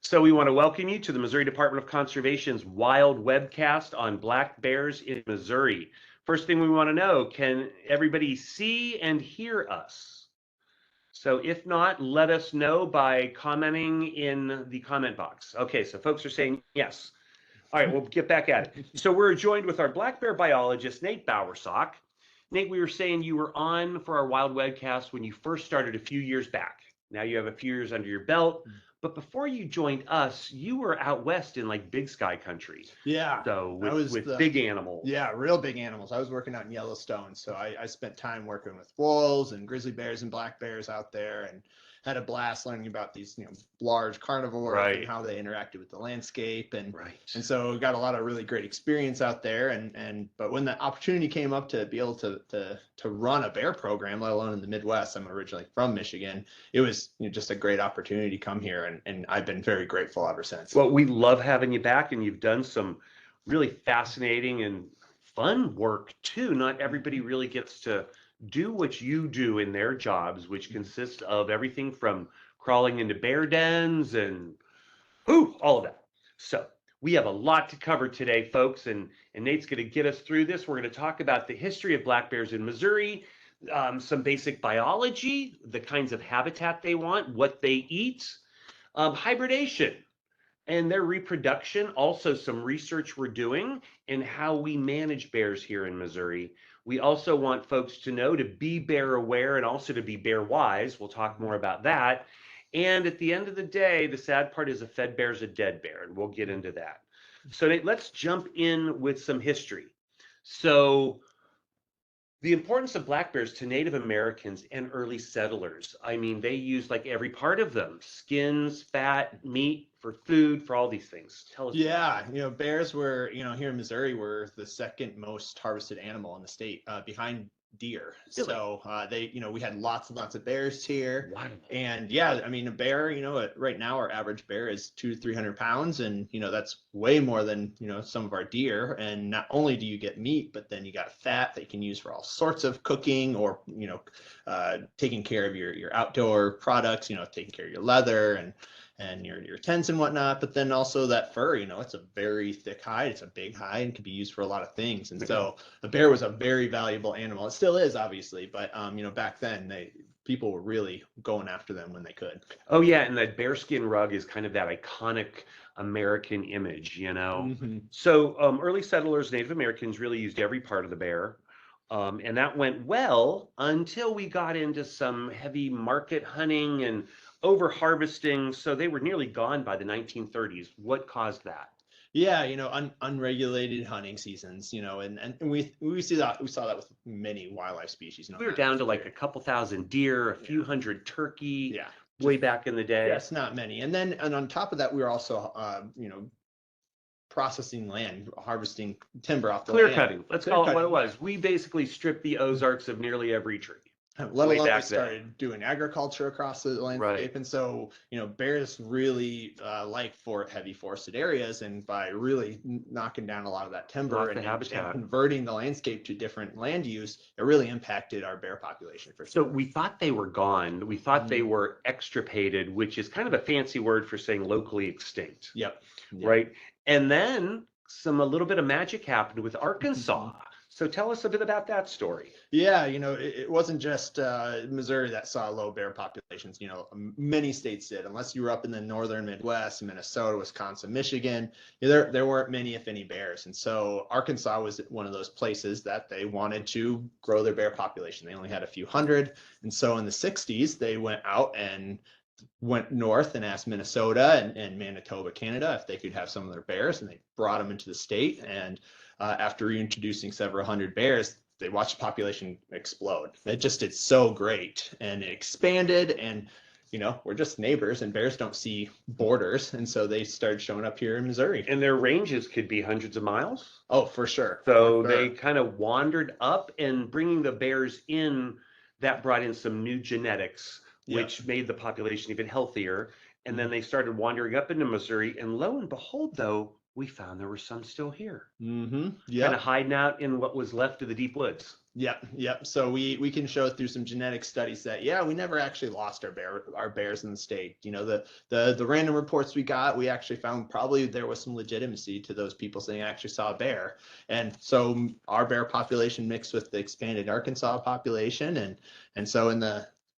So we want to welcome you to the Missouri Department of Conservation's Wild Webcast on black bears in Missouri. First thing we want to know, can everybody see and hear us? So if not, let us know by commenting in the comment box. Okay, so folks are saying yes. All right, we'll get back at it. So we're joined with our black bear biologist, Nate Bowersock. Nate, we were saying you were on for our Wild Webcast when you first started a few years back. Now you have a few years under your belt. But before you joined us, you were out west in like big sky country. Yeah. So with big animals. Yeah, real big animals. I was working out in Yellowstone. So I spent time working with wolves and grizzly bears and black bears out there and had a blast learning about these, large carnivores and how they interacted with the landscape. And so got a lot of really great experience out there. But when the opportunity came up to be able to run a bear program, let alone in the Midwest, I'm originally from Michigan, it was just a great opportunity to come here. And I've been very grateful ever since. Well, we love having you back, and you've done some really fascinating and fun work too. Not everybody really gets to do what you do in their jobs, which consists of everything from crawling into bear dens and all of that. So we have a lot to cover today, folks, and Nate's going to get us through this. We're going to talk about the history of black bears in Missouri, some basic biology, the kinds of habitat they want, what they eat, hybridization and their reproduction, also some research we're doing and how we manage bears here in Missouri. We also want folks to know to be bear aware and also to be bear wise. We'll talk more about that. And at the end of the day, the sad part is a fed bear is a dead bear, and we'll get into that. So Nate, let's jump in with some history. So the importance of black bears to Native Americans and early settlers. I mean, they used like every part of them, skins, fat, meat, for food, for all these things. Tell us. Yeah, bears were, here in Missouri, were the second most harvested animal in the state, behind deer. Really? So we had lots and lots of bears here. Wow. And yeah, I mean, a bear, right now our average bear is 200 to 300 pounds, and that's way more than some of our deer. And not only do you get meat, but then you got fat that you can use for all sorts of cooking, or taking care of your outdoor products, taking care of your leather and your tents and whatnot. But then also that fur, it's a very thick hide, it's a big hide, and can be used for a lot of things. And so the bear was a very valuable animal. It still is, obviously, but back then people were really going after them when they could. Oh yeah, and that bearskin rug is kind of that iconic American image, So early settlers, Native Americans, really used every part of the bear. And that went well until we got into some heavy market hunting and over harvesting. So they were nearly gone by the 1930s. What caused that? Yeah, unregulated hunting seasons, and we saw that with many wildlife species. We were down to like a couple thousand deer, a few hundred turkey. Yeah. Way back in the day. Yes, not many. And on top of that, we were also processing land, harvesting timber off the land. Clear cutting. Let's call it what it was. We basically stripped the Ozarks of nearly every tree. Let alone we started doing agriculture across the landscape. Right. And so, bears really like heavy forested areas, and by really knocking down a lot of that timber and converting the landscape to different land use, it really impacted our bear population for sure. So we thought they were gone. We thought they were extirpated, which is kind of a fancy word for saying locally extinct. Yep. Right. And then a little bit of magic happened with Arkansas. So tell us a bit about that story. Yeah, it wasn't just Missouri that saw low bear populations. Many states did. Unless you were up in the northern Midwest, Minnesota, Wisconsin, Michigan, there weren't many, if any, bears. And so Arkansas was one of those places that they wanted to grow their bear population. They only had a few hundred. And so in the 60s, they went out and went north and asked Minnesota and Manitoba, Canada, if they could have some of their bears, and they brought them into the state. And after reintroducing several hundred bears, they watched the population explode. It just did so great, and it expanded. And we're just neighbors, and bears don't see borders, and so they started showing up here in Missouri. And their ranges could be hundreds of miles. Oh, for sure. So they kind of wandered up, and bringing the bears in, that brought in some new genetics, which made the population even healthier. And then they started wandering up into Missouri, and lo and behold, though, we found there were some still here, kind Yep. of hiding out in what was left of the deep woods. Yep. So we can show through some genetic studies that yeah, we never actually lost our bears in the state. You know, the random reports we got, we actually found probably there was some legitimacy to those people saying I actually saw a bear. And so our bear population mixed with the expanded Arkansas population, and so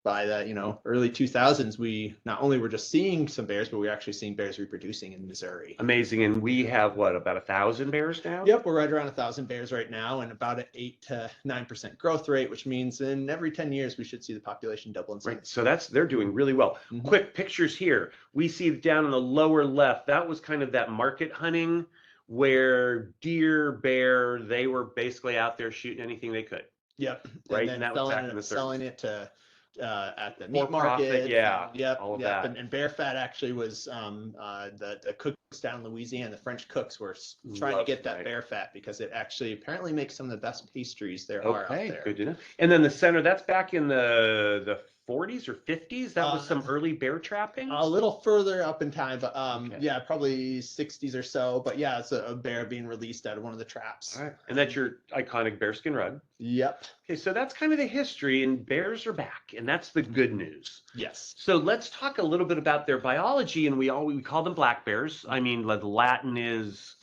by the early 2000s, we not only were just seeing some bears, but we were actually seeing bears reproducing in Missouri. Amazing. And we have what, about 1,000 bears now? Yep, we're right around 1,000 bears right now, and about an 8 to 9% growth rate, which means in every 10 years we should see the population double in size. Right. So they're doing really well. Quick pictures here. We see down in the lower left, that was kind of that market hunting where deer, bear, they were basically out there shooting anything they could. Yep. Right. And that was back in the 30s. selling it to at the For meat profit, market. yeah. Yep. All of that. And bear fat actually was the cooks down in Louisiana, the French cooks were trying to get that bear fat because it actually apparently makes some of the best pastries there are out there. Good to know. And then the center, that's back in the 40s or 50s. That was some early bear trapping. A little further up in time, but yeah, probably 60s or so. But yeah, it's a bear being released out of one of the traps. All right. And that's your iconic bearskin rug. Yep. Okay, so that's kind of the history, and bears are back, and that's the good news. Yes. So let's talk a little bit about their biology, and we call them black bears. I mean, the Latin is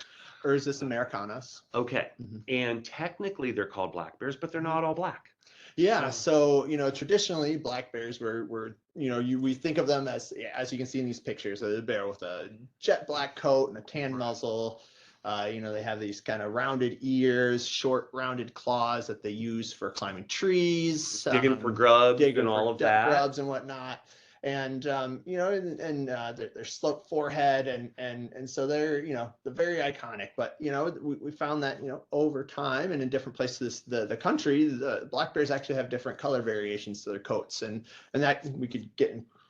Ursus americanus. Okay, and technically they're called black bears, but they're not all black. Yeah, so traditionally black bears were we think of them as you can see in these pictures, a bear with a jet black coat and a tan muzzle. They have these kind of rounded ears, short rounded claws that they use for climbing trees, digging for grubs, and all of that, grubs and whatnot. And their sloped forehead, and so they're they're very iconic. But we found that over time and in different places the country, the black bears actually have different color variations to their coats, and that we could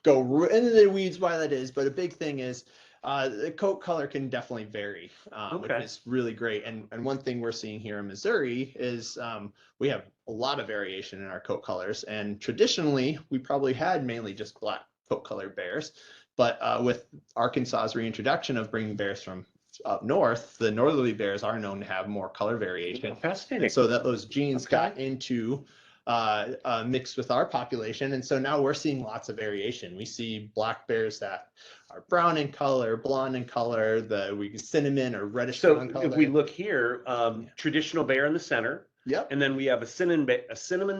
go into the weeds why that is. But a big thing is the coat color can definitely vary, which is really great. And one thing we're seeing here in Missouri is we have a lot of variation in our coat colors. And traditionally, we probably had mainly just black coat color bears. But with Arkansas's reintroduction of bringing bears from up north, the northerly bears are known to have more color variation. Fascinating. And so that those genes got into mixed with our population, and so now we're seeing lots of variation. We see black bears that are brown in color, blonde in color, cinnamon or reddish brown color. If we look here, traditional bear in the center. Yep. And then we have a cinnamon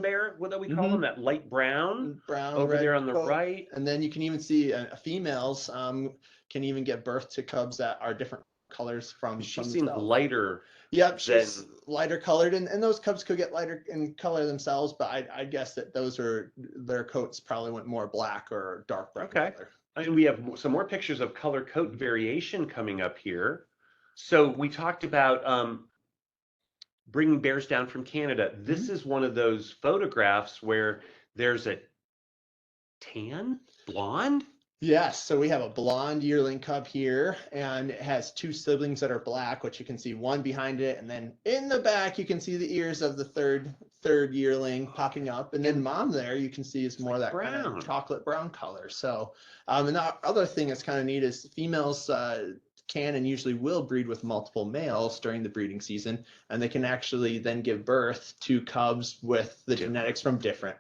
bear, what do we call them? That light brown over there on the right. And then you can even see females can even give birth to cubs that are different colors from. She seems lighter. Yep, she's lighter colored, and those cubs could get lighter in color themselves, but I guess that their coats probably went more black or dark brown color. And we have some more pictures of color coat variation coming up here. So we talked about bringing bears down from Canada. This is one of those photographs where there's a tan, blonde. Yes, so we have a blonde yearling cub here, and it has two siblings that are black, which you can see one behind it, and then in the back you can see the ears of the third yearling popping up, and then mom there you can see is more that kind of chocolate brown color. So, and the other thing that's kind of neat is females can and usually will breed with multiple males during the breeding season, and they can actually then give birth to cubs with the genetics from different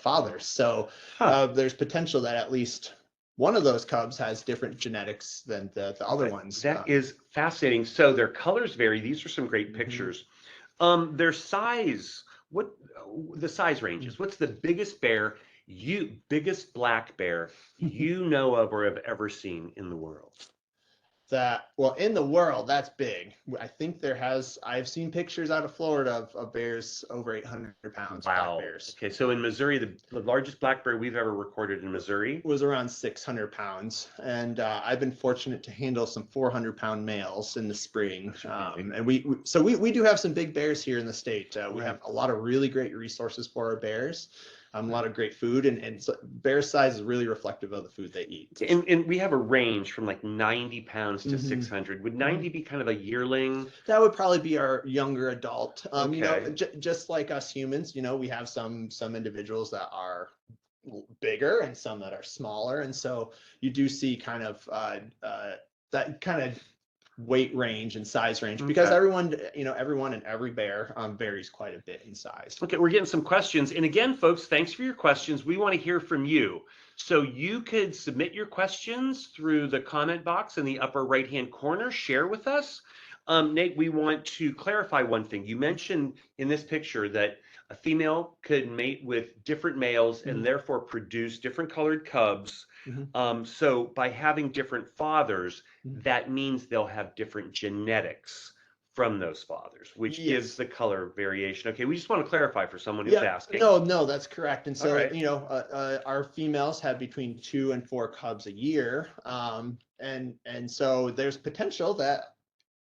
fathers. So there's potential that at least one of those cubs has different genetics than the other ones. That is fascinating. So their colors vary. These are some great pictures. Their size, the size ranges. What's the biggest biggest black bear you know of or have ever seen in the world? In the world, that's big. I think I've seen pictures out of Florida of bears over 800 pounds. Wow. Black bears. Okay, so in Missouri, the largest black bear we've ever recorded in Missouri was around 600 pounds. And I've been fortunate to handle some 400-pound males in the spring. And we do have some big bears here in the state. We have a lot of really great resources for our bears. A lot of great food, and so bear size is really reflective of the food they eat. And we have a range from like 90 pounds to 600. Would 90 be kind of a yearling? That would probably be our younger adult. Just like us humans, we have some individuals that are bigger and some that are smaller, and so you do see kind of that kind of weight range and size range, because Okay. everyone and every bear varies quite a bit in size. Okay, we're getting some questions. And again, folks, thanks for your questions. We want to hear from you. So you could submit your questions through the comment box in the upper right-hand corner, share with us. Nate, we want to clarify one thing. You mentioned in this picture that a female could mate with different males and therefore produce different colored cubs. So by having different fathers, that means they'll have different genetics from those fathers, which gives Yes. the color variation. Okay, we just want to clarify for someone who's asking. No, that's correct. And All so, right. our females have between 2 and 4 cubs a year. And so there's potential that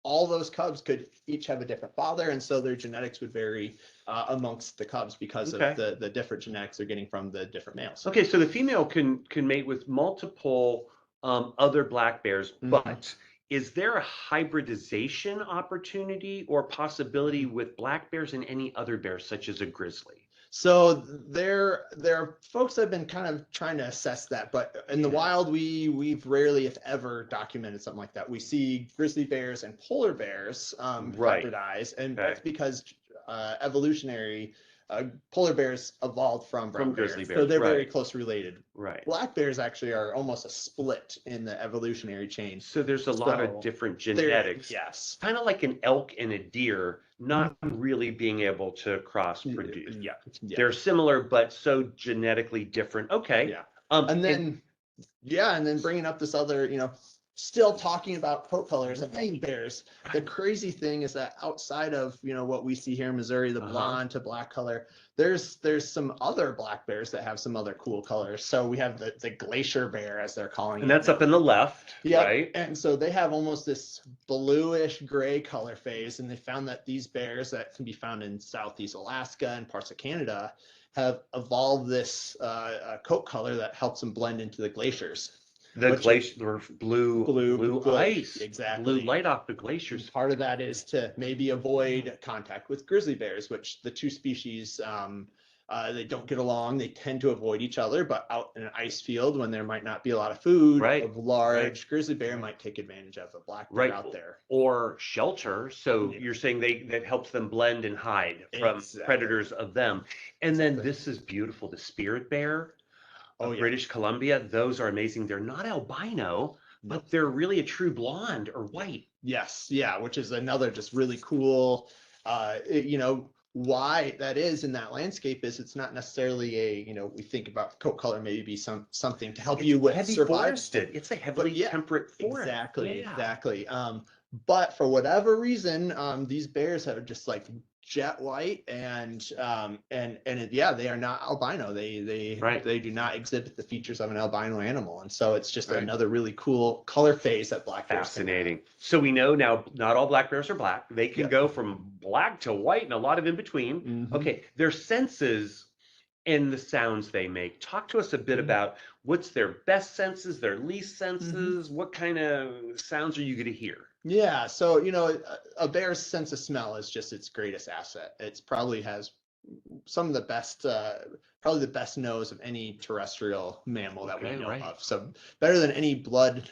all those cubs could each have a different father, and so their genetics would vary amongst the cubs because of Okay. the different genetics they're getting from the different males. Okay, so the female can mate with multiple other black bears, but is there a hybridization opportunity or possibility with black bears and any other bears, such as a grizzly? So there are folks that have been kind of trying to assess that, but in the wild, we've rarely, if ever, documented something like that. We see grizzly bears and polar bears Right. hybridize, and Okay. that's because evolutionary polar bears evolved from brown grizzly bears, bears, so they're very right. close related. Right. Black bears actually are almost a split in the evolutionary chain. So there's a lot of So different There- genetics. Yes. Kind of like an elk and a deer not really being able to cross produce. Yeah. They're similar, but so genetically different. Okay. Yeah. And And then bringing up this other, still talking about coat colors and name bears. The crazy thing is that outside of, what we see here in Missouri, the blonde to black color, there's some other black bears that have some other cool colors. So we have the glacier bear, as they're calling it. and that's up in the left, right? And so they have almost this bluish gray color phase, and they found that these bears that can be found in Southeast Alaska and parts of Canada have evolved this coat color that helps them blend into the glaciers. The Which- glacier, blue ice, exactly. blue light off the glaciers. Part of that is to maybe avoid contact with grizzly bears, which the two species they don't get along. They tend to avoid each other, but out in an ice field when there might not be a lot of food, Right, a large grizzly bear might take advantage of a black bear Right. out there. Or shelter. So you're saying that helps them blend and hide from Exactly. predators of them. And then this is beautiful. The spirit bear of British Columbia. Those are amazing. They're not albino, but they're really a true blonde or white. Yes, yeah, which is another just really cool, why that is in that landscape is it's not necessarily we think about coat color maybe be something to help you with heavy survival. forested. It's a heavily temperate forest. Exactly. But for whatever reason, these bears are just like jet white and they are not albino. They do not exhibit the features of an albino animal, and so it's just another really cool color phase that black bears. Fascinating. So we know now not all black bears are black. They can go from black to white and a lot of in between. Okay, their senses and the sounds they make. Talk to us a bit about what's their best senses, their least senses. What kind of sounds are you going to hear? Yeah, so a bear's sense of smell is just its greatest asset. It's probably has some of the best, probably the best nose of any terrestrial mammal that we know of. So better than any blood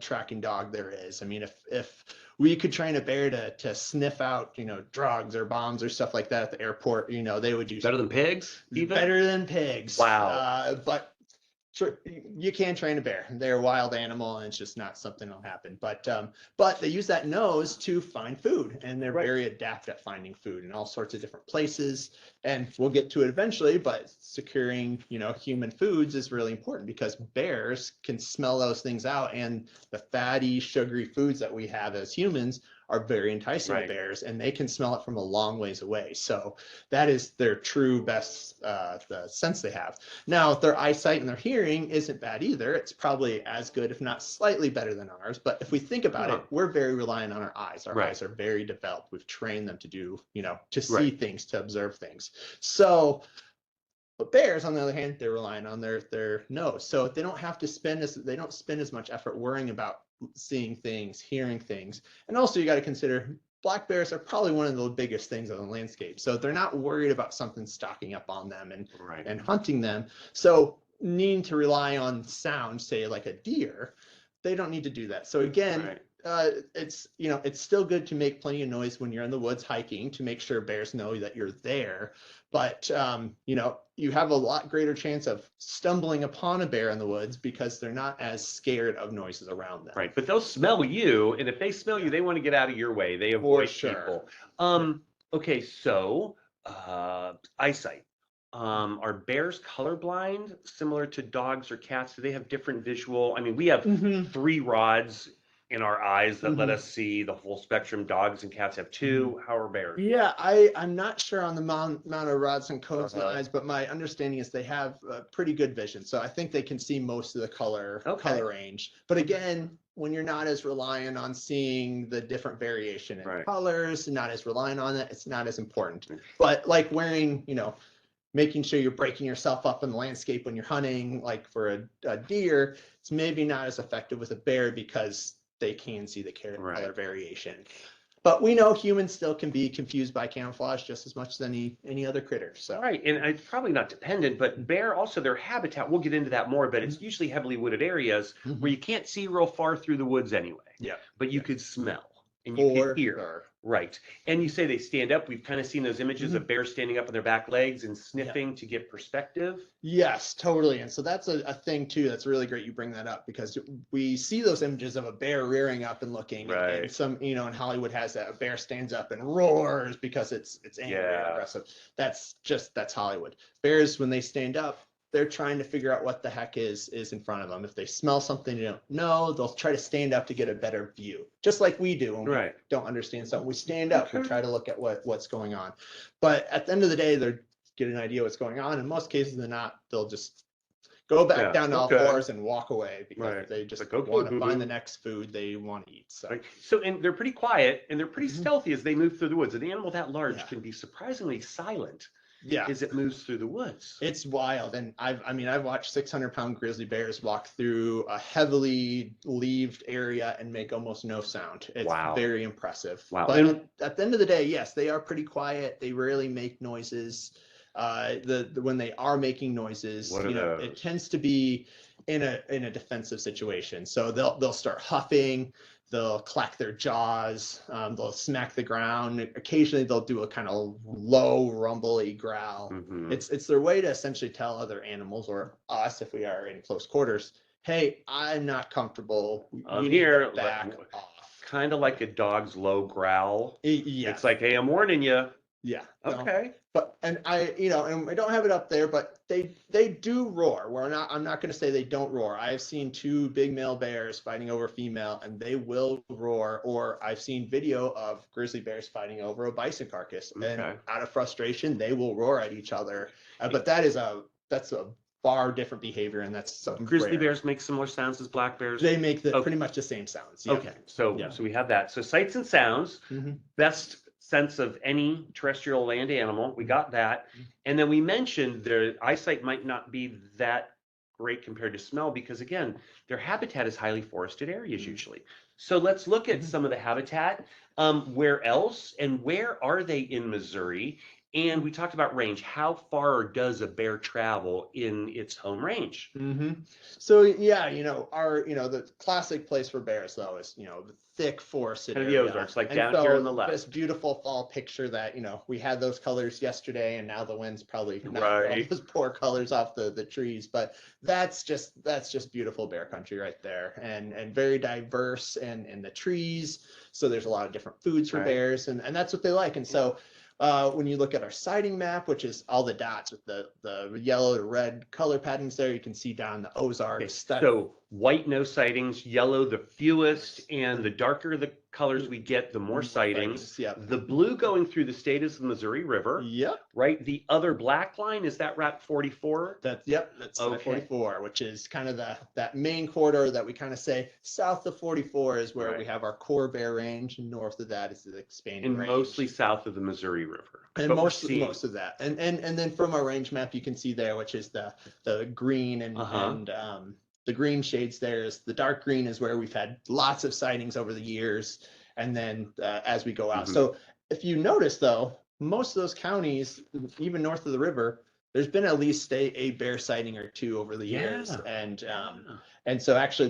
tracking dog there is. I mean, if we could train a bear to sniff out, drugs or bombs or stuff like that at the airport, they would do better than pigs. Even? Better than pigs. Wow. But you can train a bear. They're a wild animal, and it's just not something that'll happen. But they use that nose to find food, and they're very adept at finding food in all sorts of different places. And we'll get to it eventually. But securing, human foods is really important because bears can smell those things out, and the fatty, sugary foods that we have as humans are very enticing to bears, and they can smell it from a long ways away. So that is their true best the sense they have. Now, their eyesight and their hearing isn't bad either. It's probably as good, if not slightly better than ours. But if we think about it, we're very reliant on our eyes. Our eyes are very developed. We've trained them to do, to see things, to observe things. So, but bears, on the other hand, they're relying on their nose. So they don't have to spend as much effort worrying about seeing things, hearing things. And also you got to consider black bears are probably one of the biggest things on the landscape. So they're not worried about something stocking up on them and hunting them. So needing to rely on sound, say like a deer, they don't need to do that. So again, it's it's still good to make plenty of noise when you're in the woods hiking to make sure bears know that you're there. But you have a lot greater chance of stumbling upon a bear in the woods because they're not as scared of noises around them. Right, but they'll smell you, and if they smell you, they want to get out of your way. They avoid people. Okay, so eyesight. Are bears colorblind, similar to dogs or cats? Do they have different visual? I mean, we have 3 rods in our eyes that let us see the whole spectrum. Dogs and cats have 2. How are bears? Yeah, I'm not sure on the amount of rods and cones in the eyes, but my understanding is they have pretty good vision. So I think they can see most of the color range. But again, when you're not as reliant on seeing the different variation in colors, not as reliant on it, it's not as important. But like wearing, making sure you're breaking yourself up in the landscape when you're hunting, like for a deer, it's maybe not as effective with a bear because they can see the color variation. But we know humans still can be confused by camouflage just as much as any other critter. So and it's probably not dependent, but bear also, their habitat, we'll get into that more, but it's usually heavily wooded areas where you can't see real far through the woods anyway. Yeah. But you could smell and you could hear. Sure. Right. And you say they stand up. We've kind of seen those images of bears standing up on their back legs and sniffing to get perspective. Yes, totally. And so that's a thing too. That's really great you bring that up because we see those images of a bear rearing up and looking. Right. And some, in Hollywood has that a bear stands up and roars because it's angry and aggressive. That's Hollywood. Bears, when they stand up, they're trying to figure out what the heck is in front of them. If they smell something they don't know, they'll try to stand up to get a better view, just like we do when we don't understand something. We stand up, we try to look at what's going on. But at the end of the day, they're get an idea what's going on. In most cases, they're not. They'll just go back down to all fours and walk away because they just want to find the next food they want to eat. So and they're pretty quiet and they're pretty stealthy as they move through the woods. An animal that large can be surprisingly silent. As it moves through the woods. It's wild. And I've watched 600-pound grizzly bears walk through a heavily leaved area and make almost no sound. It's very impressive. But at the end of the day, yes, they are pretty quiet. They rarely make noises. When they are making noises, it tends to be in a defensive situation. So they'll start huffing. They'll clack their jaws, they'll smack the ground. Occasionally they'll do a kind of low rumbly growl. It's their way to essentially tell other animals or us, if we are in close quarters, hey, I'm not comfortable. I'm here. Back off. Kind of like a dog's low growl. It's like, hey, I'm warning you. Yeah. Okay. But and I don't have it up there, but they do roar. I'm not going to say they don't roar. I've seen 2 big male bears fighting over a female, and they will roar. Or I've seen video of grizzly bears fighting over a bison carcass, and out of frustration, they will roar at each other. But that's a far different behavior, and that's something. Grizzly bears make similar sounds as black bears. They make pretty much the same sounds. Yeah. Okay, so we have that. So sights and sounds, best sense of any terrestrial land animal. We got that. And then we mentioned their eyesight might not be that great compared to smell because, again, their habitat is highly forested areas usually. So let's look at some of the habitat. Where else and where are they in Missouri? And we talked about range. How far does a bear travel in its home range? So the classic place for bears though is the thick forested area. The Ozarks, like down here on the left. This beautiful fall picture that we had those colors yesterday, and now the wind's probably knocked all those poor colors off the trees. But that's just beautiful bear country right there, and very diverse in the trees. So there's a lot of different foods for bears, and that's what they like. And so when you look at our sighting map, which is all the dots with the yellow to red color patterns there, you can see down the Ozarks. So white, no sightings, yellow, the fewest, and the darker the colors we get, the more sightings. The blue going through the state is the Missouri River. Right. The other black line, is that Route 44? That's Route 44, which is kind of that main corridor that we kind of say south of 44 is where we have our core bear range, and north of that is the expanding range. Mostly south of the Missouri River. And most of that. And then from our range map, you can see there, which is the green and the green shades there is the dark green is where we've had lots of sightings over the years. And then as we go out. So if you notice, though, most of those counties, even north of the river, there's been at least a bear sighting or 2 over the years. And so actually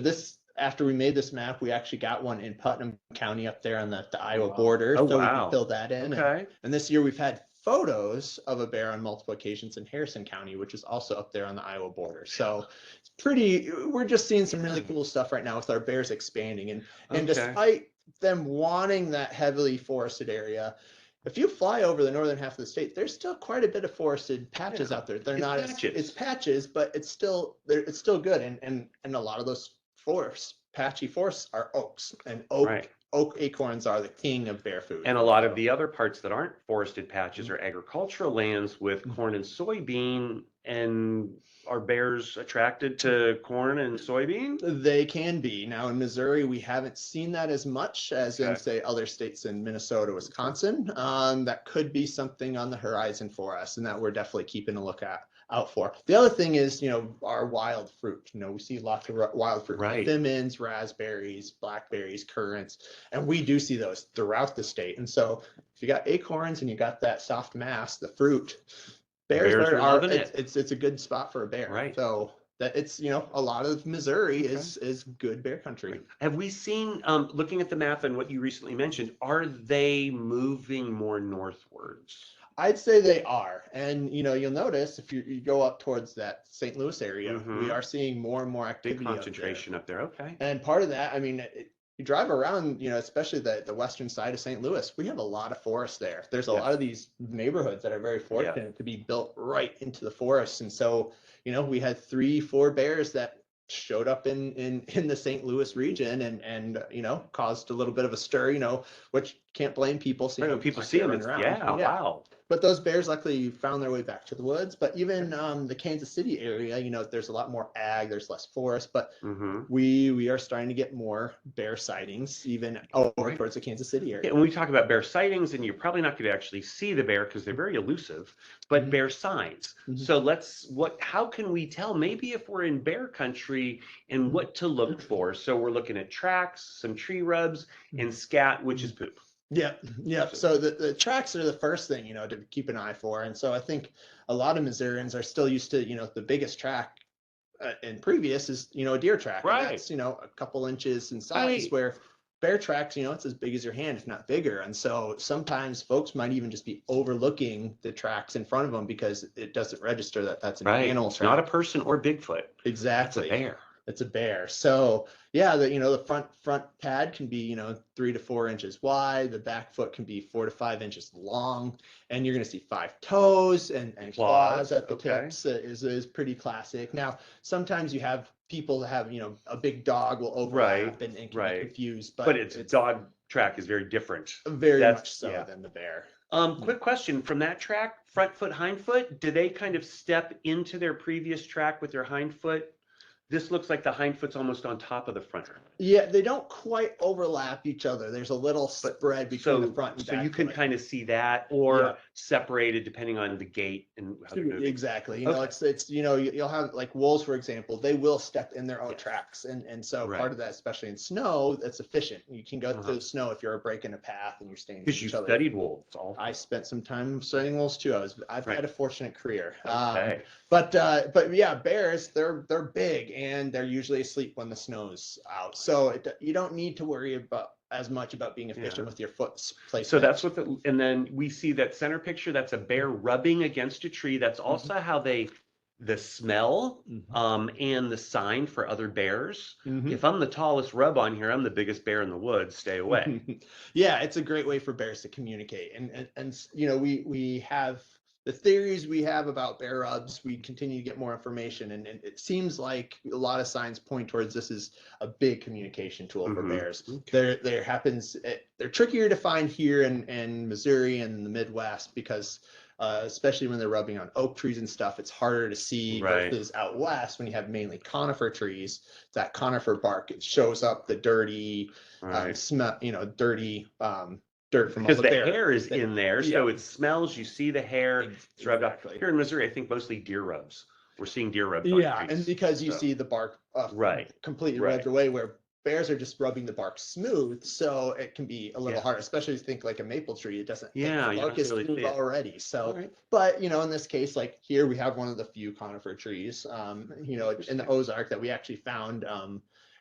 after we made this map, we actually got one in Putnam County up there on the Iowa Wow. border. Oh, So we wow. can fill that in. Okay. And this year we've had photos of a bear on multiple occasions in Harrison County, which is also up there on the Iowa border. So it's pretty, we're just seeing some really cool stuff right now with our bears expanding. And Okay. despite them wanting that heavily forested area, if you fly over the northern half of the state, there's still quite a bit of forested patches Yeah. out there. They're It's not patches. it's patches, but it's still good. And a lot of those patchy forests are oaks, and Right. oak acorns are the king of bear food. And a lot of the other parts that aren't forested patches are agricultural lands with corn and soybean. And are bears attracted to corn and soybean? They can be. Now in Missouri, we haven't seen that as much as in, Okay. say, other states in Minnesota, Wisconsin. That could be something on the horizon for us, and that we're definitely keeping a look out for. The other thing is, our wild fruit. We see lots of wild fruit, Right. lemons, raspberries, blackberries, currants, and we do see those throughout the state. And so if you got acorns and you got that soft mass, the fruit, bears Bears are loving it. it's a good spot for a bear. Right. So that it's, a lot of Missouri is good bear country. Have we seen, looking at the map and what you recently mentioned, are they moving more northwards? I'd say they are. And, you'll notice if you go up towards that St. Louis area, Mhm. we are seeing more and more Big activity concentration up there. Okay. And part of that, I mean, you drive around, especially the western side of St. Louis, we have a lot of forest there. There's a Yeah. lot of these neighborhoods that are very fortunate to be built right into the forest. And so, we had 3-4 bears that showed up in the St. Louis region and caused a little bit of a stir, which can't blame people seeing Right, when them people out see there them, running it's, around. yeah, wow. But those bears luckily found their way back to the woods. But even the Kansas City area, there's a lot more ag, there's less forest, but Mm-hmm. we are starting to get more bear sightings even over Right. towards the Kansas City area. Yeah, when we talk about bear sightings, and you're probably not going to actually see the bear because they're very elusive, but Mhm. bear signs. Mhm. So how can we tell maybe if we're in bear country and what to look for? So we're looking at tracks, some tree rubs, and scat, which is poop. Yep. So the tracks are the first thing, to keep an eye for. And so I think a lot of Missourians are still used to, the biggest track in previous is, a deer track. Right. And that's, a couple inches in size, Right. where bear tracks, it's as big as your hand, if not bigger. And so sometimes folks might even just be overlooking the tracks in front of them because it doesn't register that that's an Right. animal It's track. not a person or Bigfoot. Exactly. It's a bear. It's a bear. So yeah, the front pad can be 3 to 4 inches wide. The back foot can be 4 to 5 inches long, and you're going to see 5 toes and claws at the Okay. tips. Is pretty classic. Now sometimes you have people that have a big dog will overlap and can be confused, but its dog track is very different. Very much so yeah. than the bear. Quick question from that track, front foot, hind foot, do they kind of step into their previous track with their hind foot? This looks like the hind foot's almost on top of the front. Yeah, they don't quite overlap each other. There's a little spread between the front and back. So you can foot. kind of see that, or separated depending on the gait and how they're moving. Exactly. Okay. It's you'll have like wolves, for example, they will step in their own tracks. And so Right. part of that, especially in snow, that's efficient. You can go through the snow if you're breaking a path and you're staying with Because you each other. studied wolves all. I spent some time studying wolves too. I've had a fortunate career. Okay. But yeah, bears, they're big and they're usually asleep when the snow's out. So you don't need to worry about as much about being efficient with your foot placement. So that's what and then we see that center picture, that's a bear rubbing against a tree. That's also how the smell and the sign for other bears. If I'm the tallest rub on here, I'm the biggest bear in the woods, stay away. Yeah, it's a great way for bears to communicate. And we have the theories we have about bear rubs. We continue to get more information, and it seems like a lot of signs point towards this is a big communication tool for bears. They're trickier to find here in Missouri and the Midwest because especially when they're rubbing on oak trees and stuff, it's harder to see versus out west when you have mainly conifer trees. That conifer bark, it shows up the dirty smell, dirty dirt from all because the the hair is in there, so it smells. You see the hair. It's rubbed off. Here in Missouri, I think mostly deer rubs. We're seeing deer rubs. Yeah, and because you see the bark completely rubbed away, where bears are just rubbing the bark smooth, so it can be a little harder, especially if you think like a maple tree. It doesn't. The bark is really smooth already. So, but in this case, like here, we have one of the few conifer trees, in the Ozark that we actually found.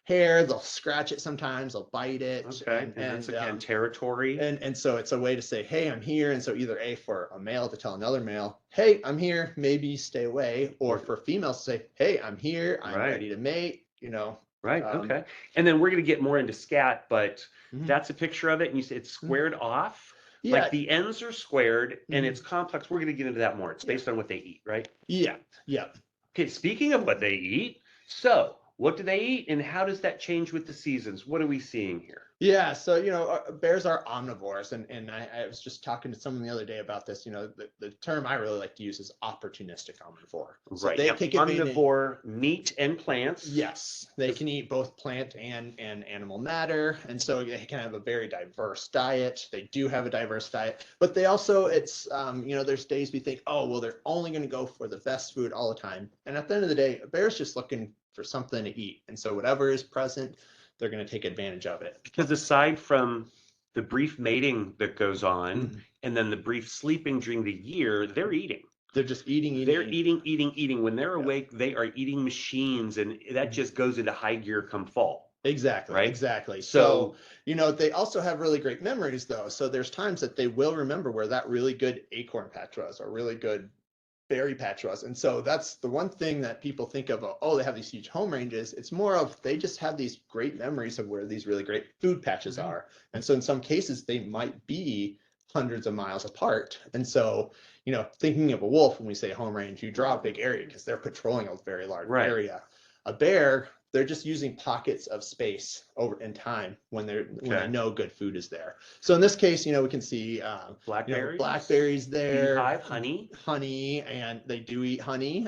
hair, they'll scratch it sometimes, they'll bite it. Okay, and that's again territory. And so it's a way to say, hey, I'm here. And so either A, for a male to tell another male, hey, I'm here, maybe stay away, or for females to say, hey, I'm here, I'm ready to mate, you know. Right, okay. And then we're going to get more into scat, but Mhm. that's a picture of it, and you say it's squared off. Yeah. Like the ends are squared, and it's complex. We're going to get into that more. It's based on what they eat, right? Yeah, yeah. Okay, speaking of what they eat, so what do they eat, and how does that change with the seasons? What are we seeing here? Yeah, so you know, bears are omnivores, and I was just talking to someone the other day about this. You know, the term I really like to use is opportunistic omnivore. So Right. they Now, take advantage. omnivore, meat and plants. Yes, they can eat both plant and animal matter, and so they can have a very diverse diet. They do have a diverse diet, but they also, it's you know, there's days we think, oh well, they're only going to go for the best food all the time, and at the end of the day, a bear's just looking for something to eat, and so whatever is present, they're going to take advantage of it. Because aside from the brief mating that goes on, and then the brief sleeping during the year, they're eating. They're just eating. They're eating. When they're awake, they are eating machines, and that just goes into high gear come fall. Exactly. Right? Exactly. So, you know, they also have really great memories though. So there's times that they will remember where that really good acorn patch was, or really good berry patch was. And so that's the one thing that people think of, oh, they have these huge home ranges. It's more of they just have these great memories of where these really great food patches are. And so in some cases, they might be hundreds of miles apart. And so, you know, thinking of a wolf, when we say home range, you draw a big area because they're patrolling a very large area. A bear, they're just using pockets of space over in time when they know good food is there. So in this case, you know, we can see blackberries, blackberries there, beehive, honey, and they do eat honey,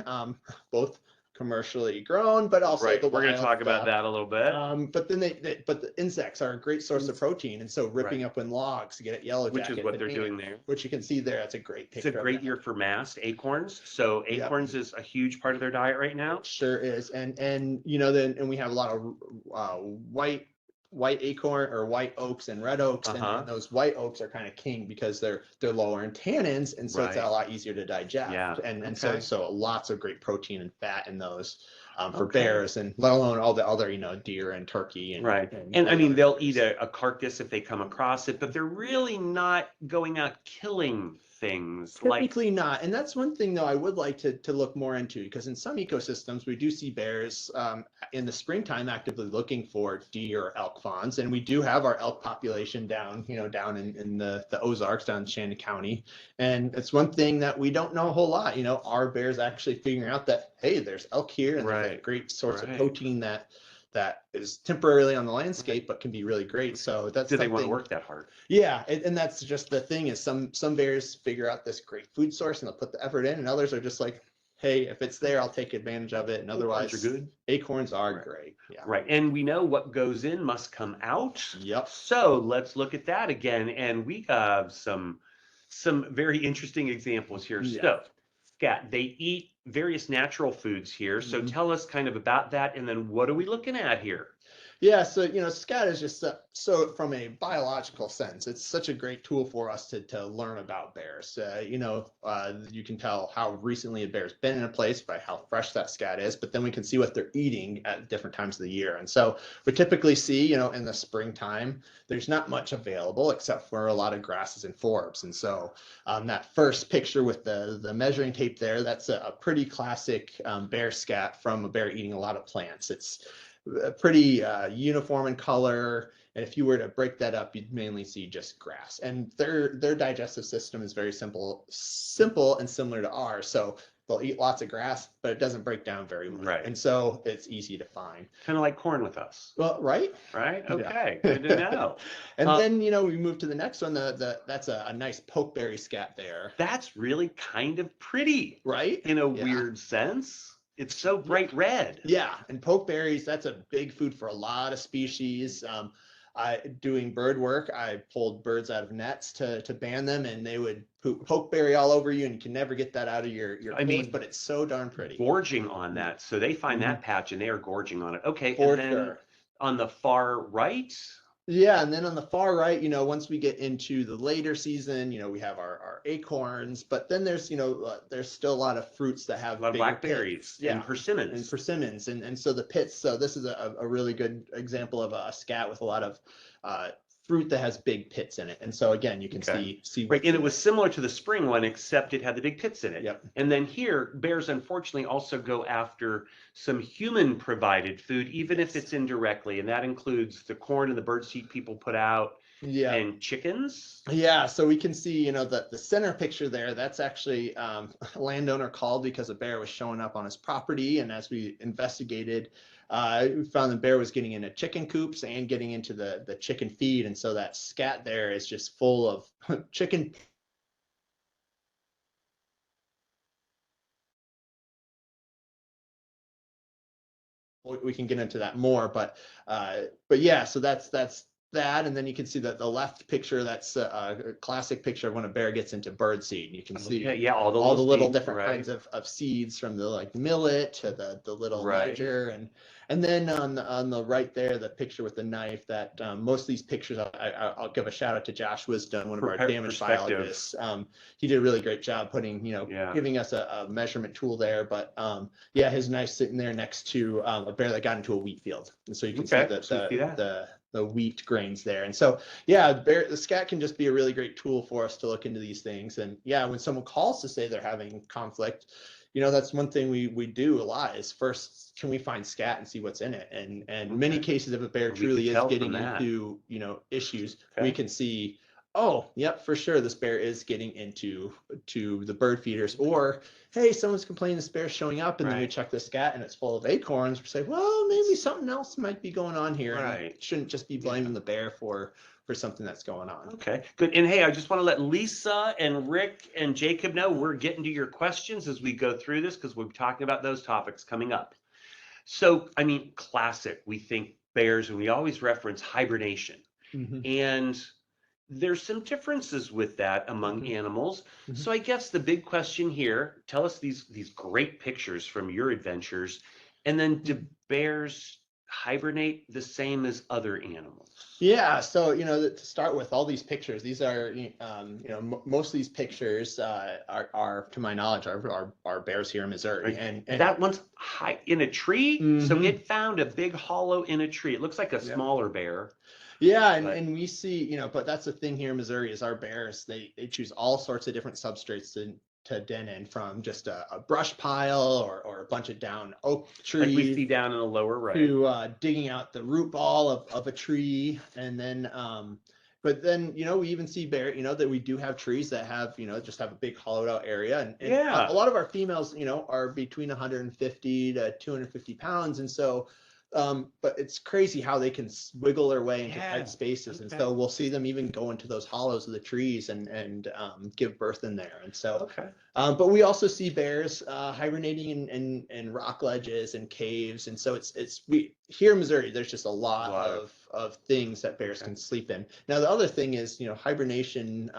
both commercially grown, but also the we're going to talk about stuff. that a little bit. But then but the insects are a great source of protein, and so ripping up in logs to get at yellow jacket, which is what they're doing there. Which you can see there. That's a great picture. It's a great year for mast acorns. So acorns is a huge part of their diet right now. Sure is, and you know, then we have a lot of white acorn or white oaks and red oaks, and those white oaks are kind of king because they're lower in tannins, and so it's a lot easier to digest. Yeah. And so lots of great protein and fat in those for bears, and let alone all the other, you know, deer and turkey and and I mean, they'll eat a carcass if they come across it, but they're really not going out killing things. Typically not. And that's one thing though I would like to look more into, because in some ecosystems we do see bears in the springtime actively looking for deer or elk fawns, and we do have our elk population down in the Ozarks, down in Shannon County, and it's one thing that we don't know a whole lot. You know, are bears actually figuring out that, hey, there's elk here, and there's a great source of protein that is temporarily on the landscape, but can be really great. So that's do they want to work that hard? Yeah, and that's just the thing, is some bears figure out this great food source and they'll put the effort in, and others are just like, hey, if it's there, I'll take advantage of it. And otherwise, acorns are great. Yeah. Right. And we know what goes in must come out. Yep. So let's look at that again. And we have some very interesting examples here. Yeah. So, scat, they eat various natural foods here. So tell us kind of about that. And then what are we looking at here? Yeah, so, you know, scat is just so from a biological sense, it's such a great tool for us to learn about bears. You know, you can tell how recently a bear's been in a place by how fresh that scat is, but then we can see what they're eating at different times of the year. And so we typically see, you know, in the springtime, there's not much available except for a lot of grasses and forbs. And so that first picture with the measuring tape there, that's a pretty classic bear scat from a bear eating a lot of plants. It's pretty uniform in color, and if you were to break that up, you'd mainly see just grass. And their digestive system is very simple and similar to ours. So they'll eat lots of grass, but it doesn't break down very much. Right. And so it's easy to find. Kind of like corn with us. Well, right? Okay. Yeah. Good to know. And then, you know, we move to the next one. That's a nice pokeberry scat there. That's really kind of pretty, right? In a weird sense. It's so bright red. Yeah, and pokeberries, that's a big food for a lot of species. Doing bird work, I pulled birds out of nets to ban them, and they would poop pokeberry all over you, and you can never get that out of your clothes, but it's so darn pretty. Gorging on that. So they find that patch and they are gorging on it. Okay, and then on the far right, Yeah, and then on the far right, once we get into the later season, we have our acorns, but then there's still a lot of fruits that A have lot of bigger pits. blackberries and Yeah, and persimmons. persimmons, and so the pits. So this is a really good example of a scat with a lot of uh, fruit that has big pits in it. And so again, you can Okay. see Right, what's and in it was there. similar to the spring one, except it had the big pits in it. Yep. And then here, bears unfortunately also go after some human provided food, even if Yes. it's indirectly. And that includes the corn and the birdseed people put out Yeah. and chickens. Yeah, so we can see, the center picture there, that's actually a landowner called because a bear was showing up on his property. And as we investigated, we found the bear was getting into chicken coops and getting into the chicken feed. And so that scat there is just full of chicken. We can get into that more, but yeah, so that's that. And then you can see that the left picture, that's a classic picture of when a bear gets into bird seed. You can see Okay, yeah, all the all little the little seeds, different right? kinds of seeds, from the like millet to the little Right. niger. And then on the right there, the picture with the knife, that most of these pictures, I'll give a shout out to Josh Wisdom, one of our damage Perspective. biologists. He did a really great job putting, Yeah. giving us a measurement tool there. But yeah, his knife sitting there next to a bear that got into a wheat field, and so you can see Okay, so we see that. the wheat grains there. And so yeah, the scat can just be a really great tool for us to look into these things. And yeah, when someone calls to say they're having conflict, that's one thing we do a lot, is first, can we find scat and see what's in it? And many Okay. cases, if a bear We could truly is tell from getting that. into issues, we Okay. can see, oh yep, for sure this bear is getting into the bird feeders. Or hey, someone's complaining this bear's showing up, and then we Right. check the scat and it's full of acorns. We say, well, maybe something else might be going on here, and Right. shouldn't just be Yeah. blaming the bear for something that's going on. Okay, good. And hey, I just want to let Lisa and Rick and Jacob know we're getting to your questions as we go through this, because we're talking about those topics coming up. So, I mean, classic. We think bears, and we always reference hibernation. Mm-hmm. And there's some differences with that among Mm-hmm. animals. Mm-hmm. So I guess the big question here, tell us these great pictures from your adventures, and then do bears hibernate the same as other animals? Yeah, so to start with, all these pictures, these are most of these pictures are, to my knowledge, are bears here in Missouri. Right. And That one's high in a tree. So hmm it found a big hollow in a tree. It looks like a Yep. smaller bear, Yeah, and but we see, but that's the thing here in Missouri, is our bears, they choose all sorts of different substrates to den in, from just a brush pile, or a bunch of down oak like we trees, see down in the lower right. to digging out the root ball of a tree. And then but then we even see bear, that we do have trees that have, just have a big hollowed out area. And a Yeah. lot of our females, are between 150 to 250 pounds. And so but it's crazy how they can wiggle their way into Yeah. tight spaces. And Okay. so we'll see them even go into those hollows of the trees and give birth in there. And so Okay. but we also see bears hibernating in rock ledges and caves. And so we here in Missouri, there's just a lot, A lot of of things that bears okay. can sleep in. Now, the other thing is, hibernation.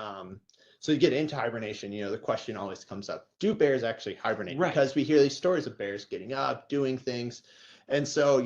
So you get into hibernation, the question always comes up: do bears actually hibernate? Right. Because we hear these stories of bears getting up, doing things. And so,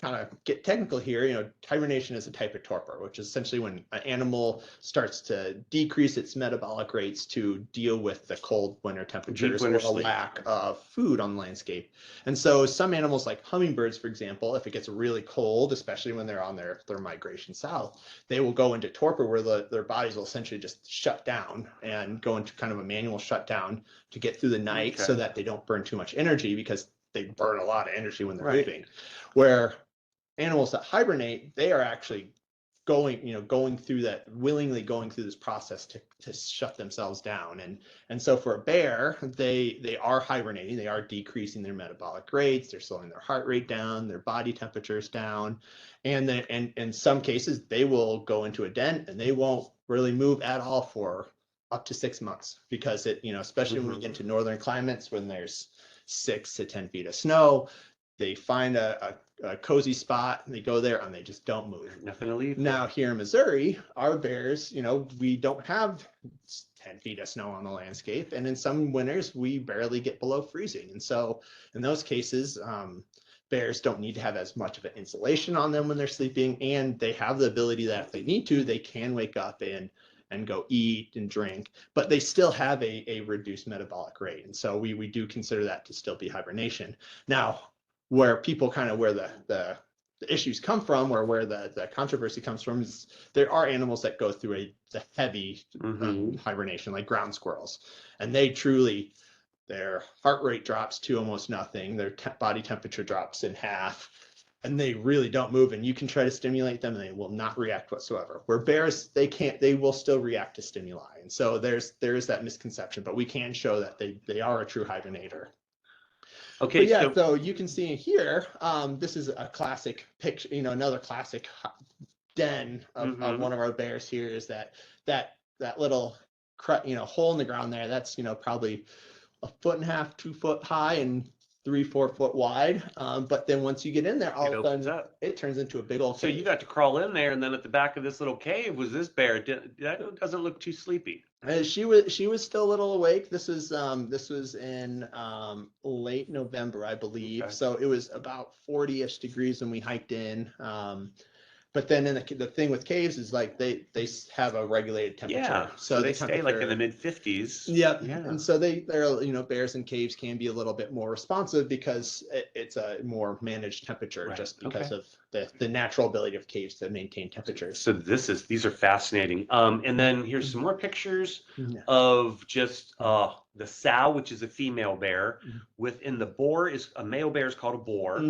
kind of get technical here, hibernation is a type of torpor, which is essentially when an animal starts to decrease its metabolic rates to deal with the cold winter Deep temperatures, winter or a sleep. lack of food on the landscape. And so some animals, like hummingbirds, for example, if it gets really cold, especially when they're on their migration south, they will go into torpor, where their bodies will essentially just shut down and go into kind of a manual shutdown to get through the night, Okay. so that they don't burn too much energy, because they burn a lot of energy when they're Right. moving. Where animals that hibernate, they are actually going through that, willingly going through this process to shut themselves down. And so for a bear, they are hibernating, they are decreasing their metabolic rates, they're slowing their heart rate down, their body temperatures down. And then and in some cases, they will go into a den and they won't really move at all for up to 6 months, because especially when we get into northern climates, when there's 6 to 10 feet of snow, they find a cozy spot, and they go there and they just don't move. Nothing to leave. Now, here in Missouri, our bears, we don't have 10 feet of snow on the landscape. And in some winters, we barely get below freezing. And so in those cases, bears don't need to have as much of an insulation on them when they're sleeping, and they have the ability that if they need to, they can wake up and go eat and drink, but they still have a reduced metabolic rate. And so we do consider that to still be hibernation. Now, where people kind of where the issues come from, or where the controversy comes from, is there are animals that go through the heavy hibernation, like ground squirrels, and they truly, their heart rate drops to almost nothing, their body temperature drops in half, and they really don't move, and you can try to stimulate them and they will not react whatsoever. Where bears, they will still react to stimuli. And so there is that misconception, but we can show that they are a true hibernator. Okay, but yeah, so you can see here, this is a classic picture, another classic den of one of our bears here is that little hole in the ground there. That's probably 1.5 feet, 2 foot high and 3-4 foot wide. But then once you get in there, all of a sudden it turns into a big old cave. So you got to crawl in there, and then at the back of this little cave was this bear. That doesn't look too sleepy. She was still a little awake. This was in late November, I believe. Okay. So it was about 40-ish degrees when we hiked in. But then the thing with caves is like they have a regulated temperature. Yeah, so they stay like in the mid-50s. Yep. Yeah. And so they're bears in caves can be a little bit more responsive because it's a more managed temperature, just because of the natural ability of caves to maintain temperatures. So these are fascinating. And then here's some more pictures of just the sow, which is a female bear. Within the boar is a male bear is called a boar.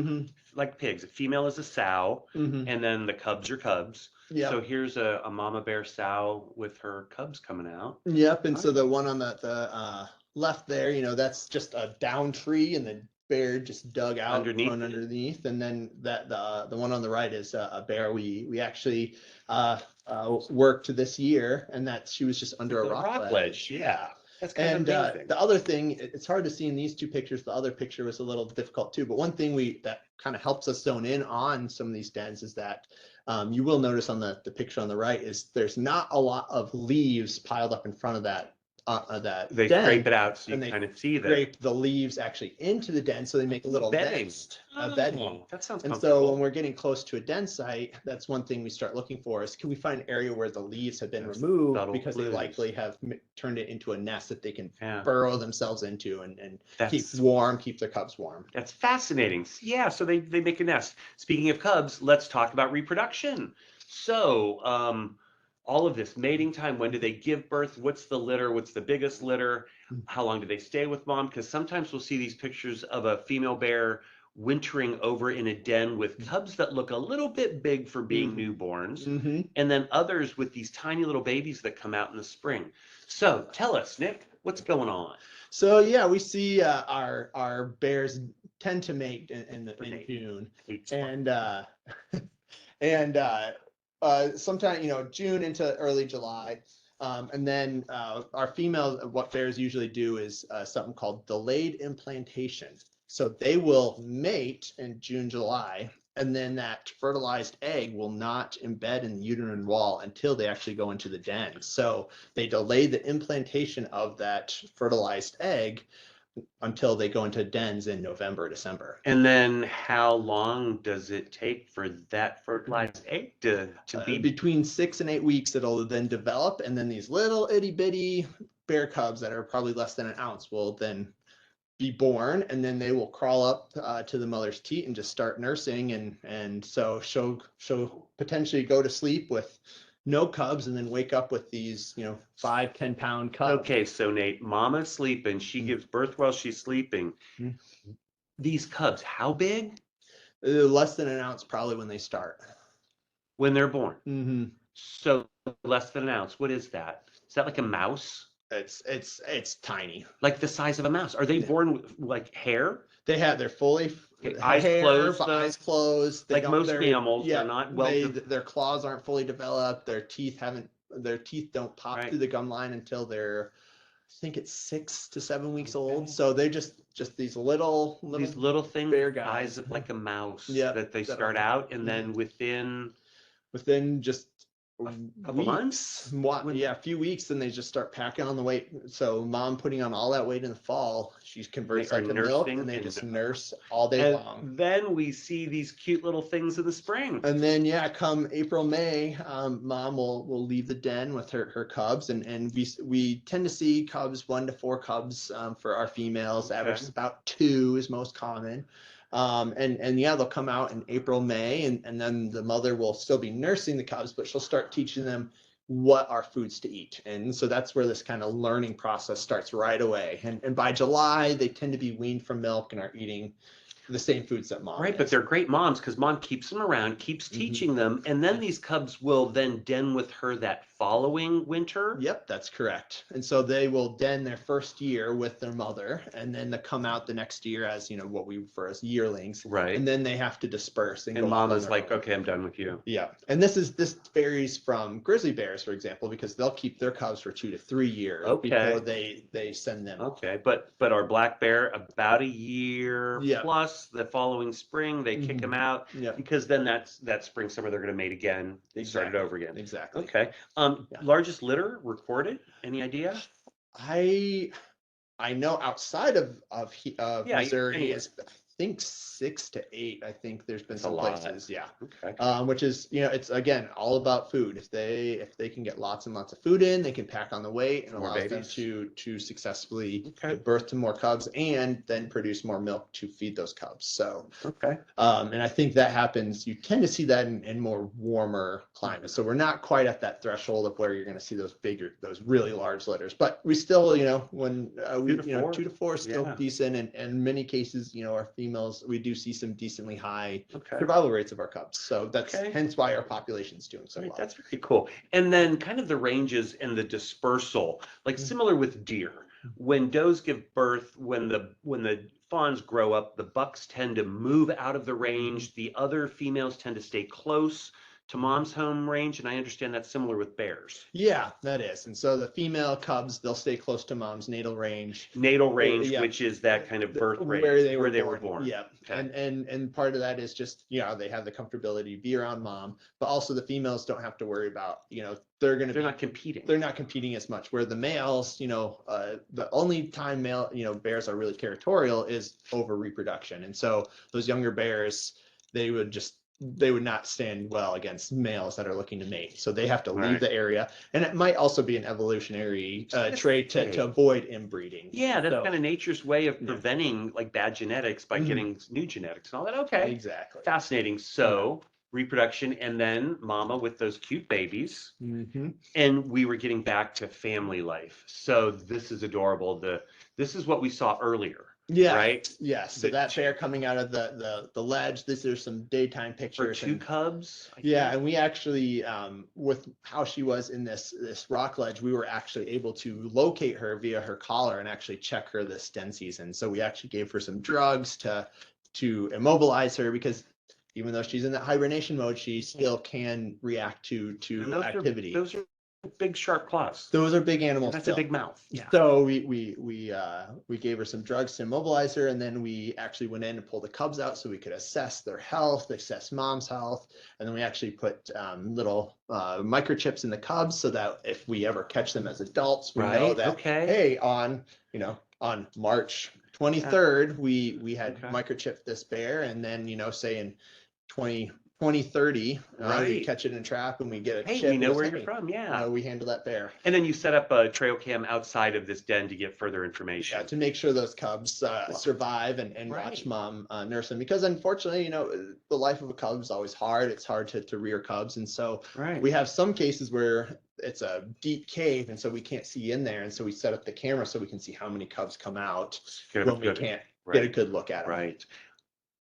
Like pigs, a female is a sow, and then the cubs are cubs. Yep. So here's a mama bear sow with her cubs coming out. Yep. And so the one on the left there, that's just a down tree, and the bear just dug out underneath. And then the one on the right is a bear we actually worked this year, and that she was just under a rock ledge. Yeah. That's kind of amazing. The other thing, it's hard to see in these two pictures. The other picture was a little difficult too. But one thing that kind of helps us zone in on some of these dens is that you will notice on the picture on the right is there's not a lot of leaves piled up in front of that they den, scrape it out so you kind of see that. Scrape the leaves actually into the den, so they make a little nest. Bedding. That sounds comfortable. And so when we're getting close to a den site, that's one thing we start looking for is, can we find an area where the leaves have been removed because they likely have turned it into a nest that they can burrow themselves into and keep warm, keep their cubs warm. That's fascinating. Yeah, so they make a nest. Speaking of cubs, let's talk about reproduction. So all of this mating time, when do they give birth? What's the litter? What's the biggest litter? How long do they stay with mom? Because sometimes we'll see these pictures of a female bear wintering over in a den with cubs that look a little bit big for being newborns, and then others with these tiny little babies that come out in the spring. So tell us, Nick, what's going on? So yeah, we see our bears tend to mate in June, and sometime June into early July, and then our females, what bears usually do is something called delayed implantation. So they will mate in June, July, and then that fertilized egg will not embed in the uterine wall until they actually go into the den. So they delay the implantation of that fertilized egg until they go into dens in November, December. And then how long does it take for that fertilized egg to be? Between 6 and 8 weeks, it'll then develop, and then these little itty bitty bear cubs that are probably less than an ounce will then be born, and then they will crawl up to the mother's teat and just start nursing, and so potentially go to sleep with no cubs and then wake up with these 5-10 pound cubs. Okay, so Nate, mama's sleeping, she gives birth while she's sleeping. These cubs, how big? Less than an ounce probably when they start, when they're born. So less than an ounce. What is that? Is that like a mouse? It's tiny, like the size of a mouse. Are they born with like hair? They're fully eyes closed. Like most mammals, they're not their claws aren't fully developed. Their teeth don't pop through the gum line until they're, I think it's 6 to 7 weeks old. So they're just these little things, bear guys, eyes of like a mouse that they start out, and then within just couple months? Yeah, a few weeks, then they just start packing on the weight. So mom putting on all that weight in the fall, she converts They are that to milk, nursing and they and just nurse all day long. And then we see these cute little things in the spring. And then, yeah, come April, May, mom will leave the den with her cubs, and we tend to see cubs, 1 to 4 cubs for our females. Okay. Average is about 2 is most common. And yeah, they'll come out in April, May, and then the mother will still be nursing the cubs, but she'll start teaching them what are foods to eat. And so that's where this kind of learning process starts right away. And by July, they tend to be weaned from milk and are eating the same foods that mom Right, is. but they're great moms because mom keeps them around, keeps teaching them, and then these cubs will then den with her that following winter. Yep, that's correct. And so they will den their first year with their mother, and then they come out the next year as, what we refer as yearlings. Right. And then they have to disperse and go mom off on is their like, own. okay, I'm done with you. Yeah. And this varies from grizzly bears, for example, because they'll keep their cubs for 2 to 3 years before they send them. Okay, but our black bear, about a year Yeah. plus the following spring, they kick them out Yeah. because then that spring, summer, they're going to mate again. They start it over again. Exactly. Okay. Largest litter recorded? Any idea? I know outside of Missouri anywhere. is, I think 6 to 8. I think there's been That's some a lot. places, yeah. Okay. Which is, it's again all about food. If they can get lots and lots of food in, they can pack on the weight and More allows them babies. to successfully Okay. give birth to more cubs and then produce more milk to feed those cubs. So, Okay. and I think that happens. You tend to see that in more warmer climates. So we're not quite at that threshold of where you're going to see those really large litters. But we still, when 2 to 4 is still decent, and in many cases, our females, we do see some decently high survival rates of our cubs. So that's hence why our population is doing so well. That's very cool. And then kind of the ranges and the dispersal, like similar with deer. When does give birth, when the fawns grow up, the bucks tend to move out of the range. The other females tend to stay close to mom's home range, and I understand that's similar with bears. Yeah, that is. And so the female cubs, they'll stay close to mom's natal range. Natal range, which is that kind of birth range where they were born. Yeah. Okay. And part of that is just, they have the comfortability to be around mom, but also the females don't have to worry about, they're not competing. They're not competing as much. Where the males, the only time bears are really territorial is over reproduction. And so those younger bears, they would not stand well against males that are looking to mate. So they have to leave the area. And it might also be an evolutionary trait to avoid inbreeding. Yeah, that's kind of nature's way of preventing like bad genetics by getting new genetics and all that. Okay. Exactly. Fascinating. So reproduction, and then mama with those cute babies. And we were getting back to family life. So this is adorable. This is what we saw earlier. Yeah. Right. Yes. So that bear coming out of the ledge. These are some daytime pictures. For 2 cubs. Yeah, and we actually, with how she was in this rock ledge, we were actually able to locate her via her collar and actually check her this den season. So we actually gave her some drugs to immobilize her, because even though she's in that hibernation mode, she still can react to activity. Those are big sharp claws. Those are big animals. That's a big mouth. Yeah. So we gave her some drugs to immobilize her, and then we actually went in and pulled the cubs out so we could assess their health, assess mom's health, and then we actually put little microchips in the cubs so that if we ever catch them as adults, we know that hey, on March 23rd we had microchipped this bear, and then say in 2030, we catch it in a trap and we get a chip. Hey, we know where you're from. Yeah. We handle that bear. And then you set up a trail cam outside of this den to get further information. Yeah, to make sure those cubs survive and watch mom nurse them. Because unfortunately, the life of a cub is always hard. It's hard to rear cubs. And so we have some cases where it's a deep cave, and so we can't see in there. And so we set up the camera so we can see how many cubs come out when we can't get a good look at them. Right.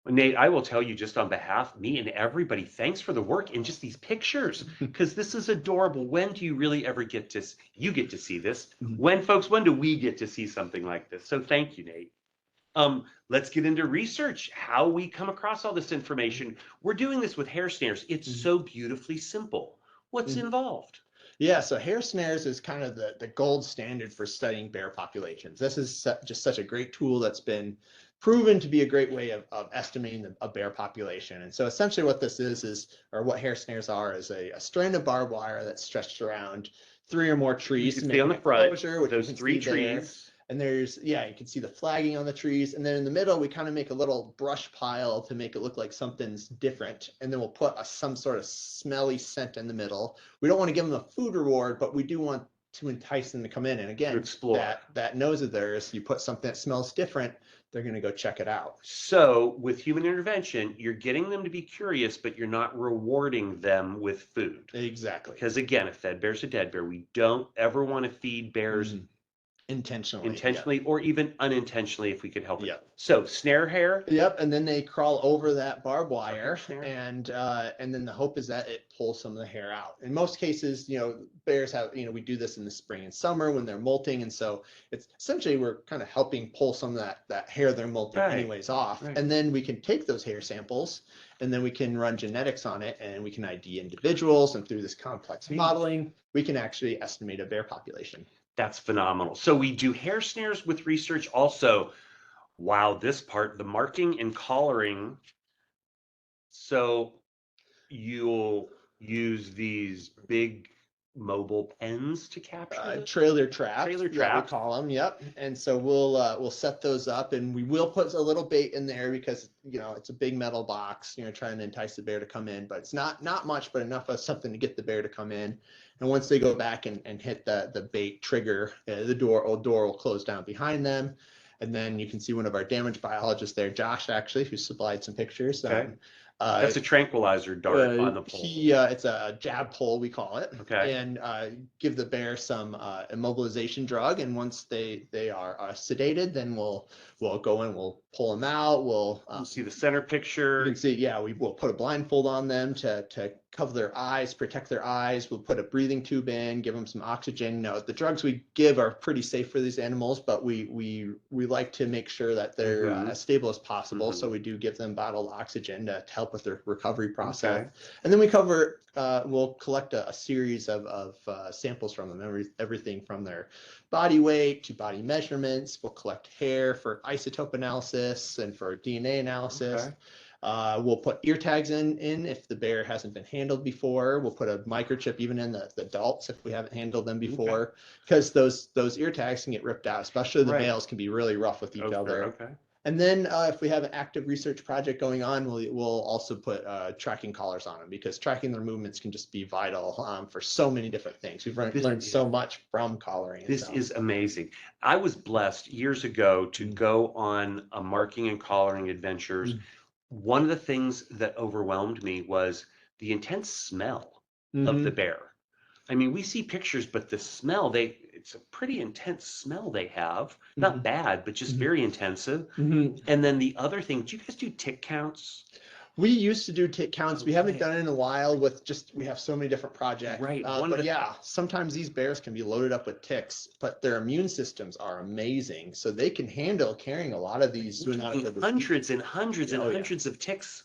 Nate, I will tell you, just on behalf of me and everybody, thanks for the work and just these pictures, because this is adorable. When do you really ever get to see this? When do we get to see something like this? So thank you, Nate. Let's get into research, how we come across all this information. We're doing this with hair snares. It's so beautifully simple. What's involved? Yeah, so hair snares is kind of the gold standard for studying bear populations. This is just such a great tool that's been proven to be a great way of estimating a bear population. And so essentially what this is, or what hair snares are, is a strand of barbed wire that's stretched around 3 or more You trees can to see make on an the front, enclosure, which you those can 3 see there. trees. And there's, yeah, you can see the flagging on the trees. And then in the middle, we kind of make a little brush pile to make it look like something's different. And then we'll put some sort of smelly scent in the middle. We don't want to give them a food reward, but we do want to entice them to come in. And again, explore. that nose of theirs, you put something that smells different, they're going to go check it out. So with human intervention, you're getting them to be curious, but you're not rewarding them with food. Exactly. Because again, a fed bear's a dead bear. We don't ever want to feed bears intentionally, or even unintentionally if we could help it. Yep. So snare hair. Yep, and then they crawl over that barbed wire, Okay, and then the hope is that it pulls some of the hair out. In most cases, bears have, we do this in the spring and summer when they're molting, and so it's essentially we're kind of helping pull some of that hair they're molting anyways off, and then we can take those hair samples, and then we can run genetics on it, and we can ID individuals, and through this complex modeling, we can actually estimate a bear population. That's phenomenal. So we do hair snares with research also. Wow, this part, the marking and collaring. So you'll use these big mobile pens to capture trailer traps. Trailer We traps. call them. Yep. And so we'll set those up, and we will put a little bait in there because it's a big metal box. Trying to entice the bear to come in, but it's not much, but enough of something to get the bear to come in. And once they go back and hit the bait trigger, the door will close down behind them. And then you can see one of our damage biologists there, Josh, actually, who supplied some pictures. Okay. That's a tranquilizer dart on the pole. It's a jab pole, we call it. Okay. And give the bear some immobilization drug, and once they are sedated, then we'll go in, we'll pull them out. We'll see the center picture. You can see, yeah, we will put a blindfold on them to cover their eyes, protect their eyes. We'll put a breathing tube in, give them some oxygen. No, the drugs we give are pretty safe for these animals, but we like to make sure that they're as stable as possible. So we do give them bottled oxygen to help with their recovery process. Okay. And then we'll collect a series of samples from them, everything from their body weight to body measurements. We'll collect hair for isotope analysis and for DNA analysis. Okay. We'll put ear tags in if the bear hasn't been handled before. We'll put a microchip even in the adults if we haven't handled them before, because those ear tags can get ripped out, especially the males can be really rough with each other. Okay. And then if we have an active research project going on, we'll also put tracking collars on them, because tracking their movements can just be vital for so many different things. We've learned so much from collaring. This is amazing. I was blessed years ago to go on a marking and collaring adventures. One of the things that overwhelmed me was the intense smell of the bear. I mean, we see pictures, but the smell, it's a pretty intense smell they have. Not bad, but just very intensive. And then the other thing, do you guys do tick counts? We used to do tick counts. We haven't done it in a while we have so many different projects. Right. Sometimes these bears can be loaded up with ticks, but their immune systems are amazing. So they can handle carrying a lot of these. Hundreds and hundreds and hundreds of ticks.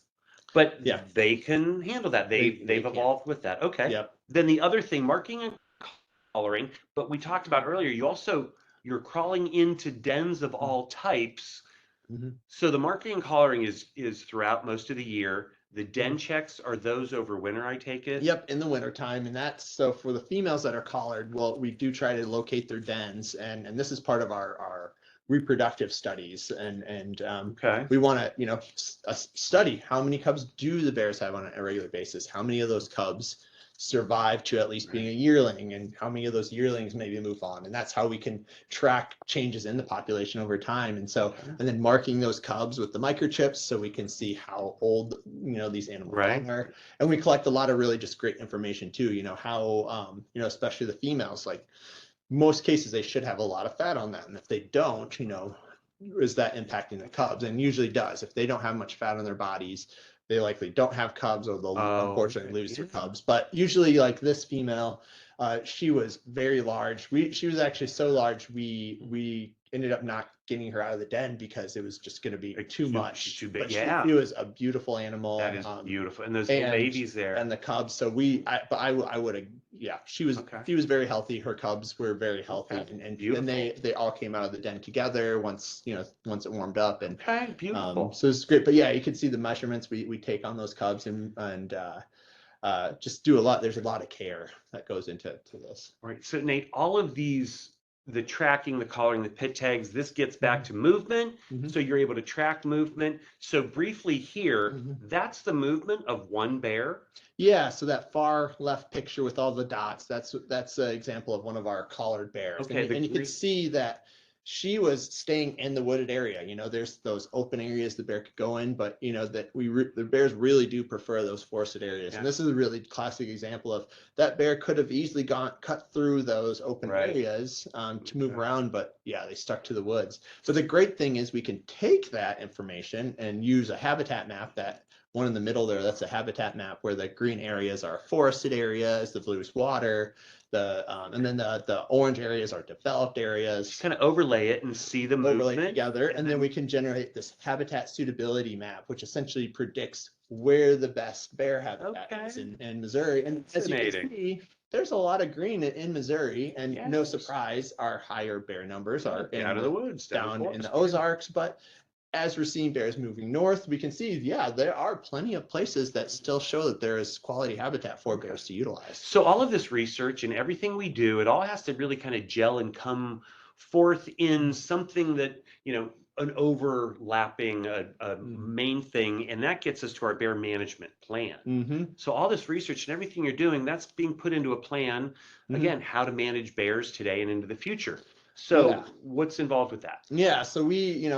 But they can handle that. They've evolved with that. Okay. Yep. Then the other thing, marking and collaring, but we talked about earlier, you're crawling into dens of all types. So the marking and collaring is throughout most of the year. The den checks are those over winter, I take it? Yep, in the winter time. And that's so for the females that are collared, we do try to locate their dens, and this is part of our reproductive studies, and we want to study how many cubs do the bears have on a regular basis, how many of those cubs survive to at least being a yearling, and how many of those yearlings maybe move on. And that's how we can track changes in the population over time. And so, and then marking those cubs with the microchips so we can see how old, these animals are. And we collect a lot of really just great information too, how, especially the females, like most cases, they should have a lot of fat on that. And if they don't, is that impacting the cubs? And usually does. If they don't have much fat on their bodies, they likely don't have cubs, or they'll unfortunately lose their cubs. But usually, like this female, she was very large. She was actually so large, we ended up not getting her out of the den because it was just going to be Like, too much. too big. But Yeah, she was a beautiful animal. that is beautiful. And those little babies there. And the cubs. So I would have, yeah, she was very healthy. Her cubs were very healthy, and they all came out of the den together once it warmed up. And beautiful. so it's great. But yeah, you can see the measurements we take on those cubs, and just do a lot. There's a lot of care that goes into this. All right. So Nate, all of these, the tracking, the collaring, the pit tags, this gets back to movement. So you're able to track movement. So briefly here, that's the movement of one bear. Yeah, so that far left picture with all the dots, that's an example of one of our collared bears. Okay, and you can see that she was staying in the wooded area. There's those open areas the bear could go in, but that the bears really do prefer those forested areas. And this is a really classic example of that bear could have easily cut through those open areas to move around, but yeah, they stuck to the woods. So the great thing is we can take that information and use a habitat map. That one in the middle there, that's a habitat map where the green areas are forested areas, the blue is water, and then the orange areas are developed areas. Just kind of overlay it and see the movement together, and then we can generate this habitat suitability map, which essentially predicts where the best bear habitat is in Missouri. And as you can see, there's a lot of green in Missouri, and no surprise, our higher bear numbers are out of the woods, down in the Ozarks. But as we're seeing bears moving north, we can see, there are plenty of places that still show that there is quality habitat for bears to utilize. So all of this research and everything we do, it all has to really kind of gel and come forth in something that, an overlapping, a main thing, and that gets us to our bear management plan. So all this research and everything you're doing, that's being put into a plan, again, how to manage bears today and into the future. So what's involved with that? Yeah, so we,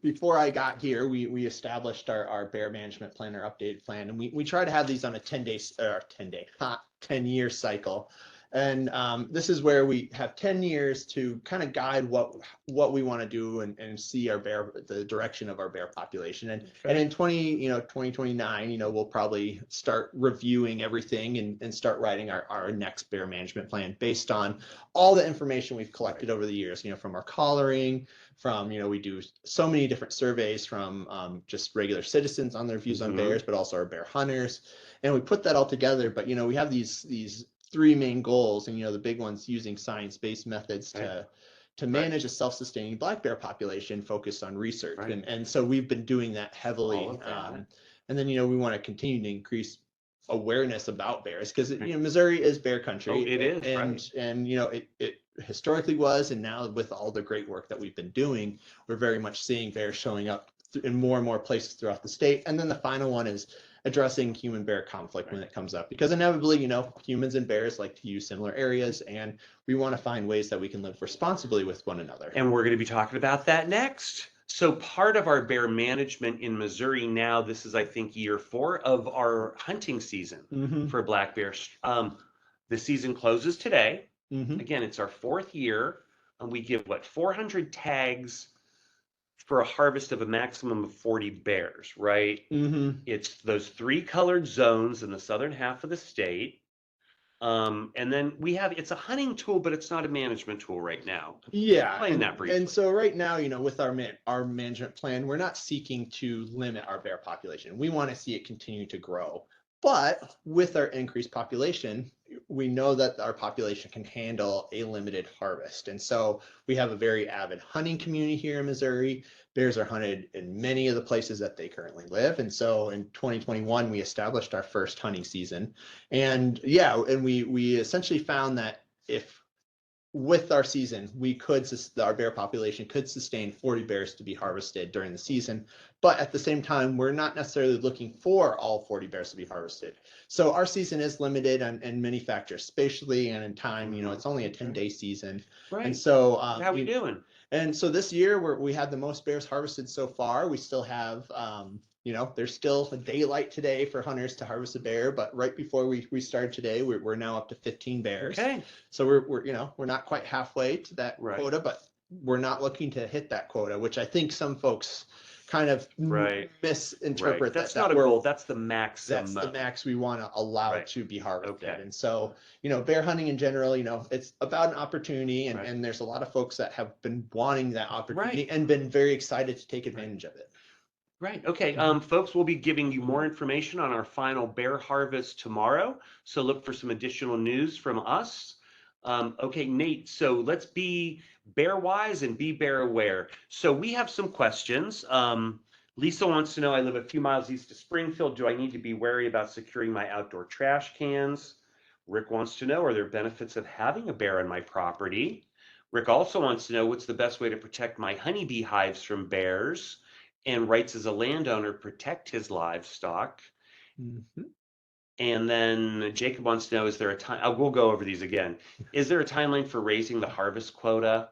before I got here, we established our bear management plan, our updated plan, and we try to have these on a 10-year cycle. And this is where we have 10 years to kind of guide what we want to do and see the direction of our bear population. And in 2029, we'll probably start reviewing everything and start writing our next bear management plan based on all the information we've collected over the years, from our collaring, from, we do so many different surveys from just regular citizens on their views on bears, but also our bear hunters. And we put that all together, but, we have these three main goals, and the big ones using science-based methods to manage a self-sustaining black bear population focused on research. And so we've been doing that heavily. And then we want to continue to increase awareness about bears, because Missouri is bear country. It is, and it historically was, and now with all the great work that we've been doing, we're very much seeing bears showing up in more and more places throughout the state. And then the final one is addressing human-bear conflict when it comes up, because inevitably, humans and bears like to use similar areas, and we want to find ways that we can live responsibly with one another. And we're going to be talking about that next. So part of our bear management in Missouri now, this is, I think, year 4 of our hunting season for black bears. The season closes today. Again, it's our 4th year, and we give 400 tags for a harvest of a maximum of 40 bears, right? It's those 3 colored zones in the southern half of the state. And then it's a hunting tool, but it's not a management tool right now. Yeah. Explain that briefly. And so right now, with our management plan, we're not seeking to limit our bear population. We want to see it continue to grow. But with our increased population, we know that our population can handle a limited harvest. And so we have a very avid hunting community here in Missouri. Bears are hunted in many of the places that they currently live. And so in 2021, we established our first hunting season. And we essentially found that if with our season, our bear population could sustain 40 bears to be harvested during the season. But at the same time, we're not necessarily looking for all 40 bears to be harvested. So our season is limited in many factors, spatially and in time. It's only a 10-day season. Right. And so how are we doing? And so this year we had the most bears harvested so far. We still have there's still a daylight today for hunters to harvest a bear, but right before we started today, we're now up to 15 bears. Okay. So we're not quite halfway to that quota, but we're not looking to hit that quota, which I think some folks kind of Right. misinterpret That's that not a we're goal. That's the maximum. that's the max we want to allow Right. to be harvested. Okay. And so, bear hunting in general, it's about an opportunity, and, Right. and there's a lot of folks that have been wanting that opportunity Right. and been very excited to take advantage of it. Right. Okay. Folks, we'll be giving you more information on our final bear harvest tomorrow. So look for some additional news from us. Okay, Nate. So let's be bear wise and be bear aware. So we have some questions. Lisa wants to know, I live a few miles east of Springfield. Do I need to be wary about securing my outdoor trash cans? Rick wants to know, are there benefits of having a bear on my property? Rick also wants to know, what's the best way to protect my honeybee hives from bears? And writes, as a landowner, protect his livestock. Mhm. And then Jacob wants to know, is there a time, we'll go over these again. Is there a timeline for raising the harvest quota?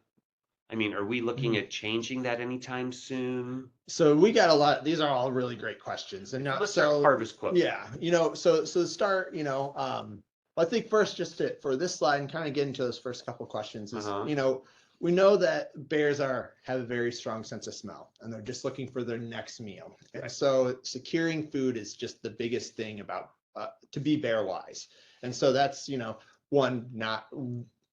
I mean, are we looking at changing that anytime soon? So we got a lot. These are all really great questions. And Let's start harvest quota. yeah, so to start, I think first, for this slide and kind of get into those first couple questions is, we know that bears have a very strong sense of smell, and they're just looking for their next meal. And so securing food is just the biggest thing about to be bear wise. And so that's, one, not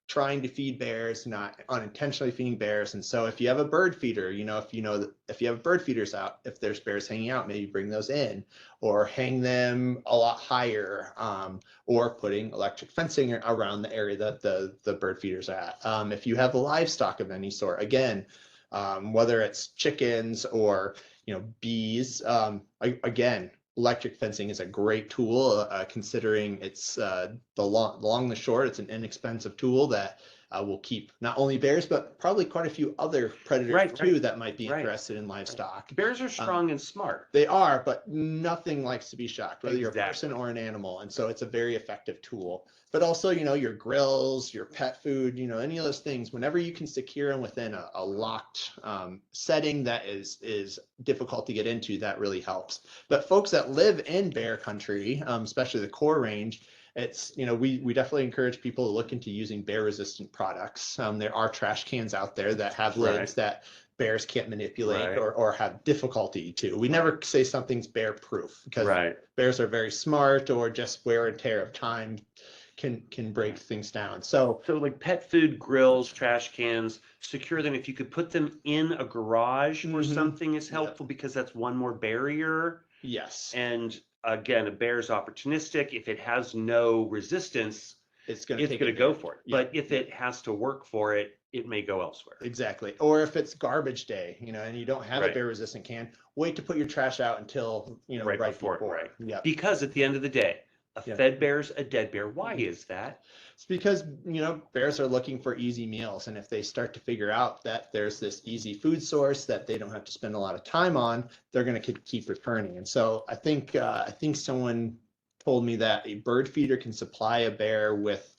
trying to feed bears, not unintentionally feeding bears. And so if you have a bird feeder, if you have bird feeders out, if there's bears hanging out, maybe bring those in or hang them a lot higher, or putting electric fencing around the area that the bird feeders are at. If you have livestock of any sort, again, whether it's chickens or, bees, again, electric fencing is a great tool, considering it's the long the short. It's an inexpensive tool that will keep not only bears, but probably quite a few other predators too that might be interested in livestock. Bears are strong and smart. They are, but nothing likes to be shocked, whether you're a person or an animal. And so it's a very effective tool. But also, your grills, your pet food, any of those things, whenever you can secure them within a locked setting that is difficult to get into, that really helps. But folks that live in bear country, especially the core range, it's, we definitely encourage people to look into using bear resistant products. There are trash cans out there that have lids that bears can't manipulate or have difficulty to. We never say something's bear proof, because bears are very smart, or just wear and tear of time can break things down. So like pet food, grills, trash cans, secure them. If you could put them in a garage or something is helpful, because that's one more barrier. Yes. And again, a bear's opportunistic. If it has no resistance, it's going to go for it. But if it has to work for it, it may go elsewhere. Exactly. Or if it's garbage day, and you don't have a bear resistant can, wait to put your trash out until, right before. Yeah. Because at the end of the day, a fed bear's a dead bear. Why is that? It's because, bears are looking for easy meals. And if they start to figure out that there's this easy food source that they don't have to spend a lot of time on, they're going to keep returning. And so I think someone told me that a bird feeder can supply a bear with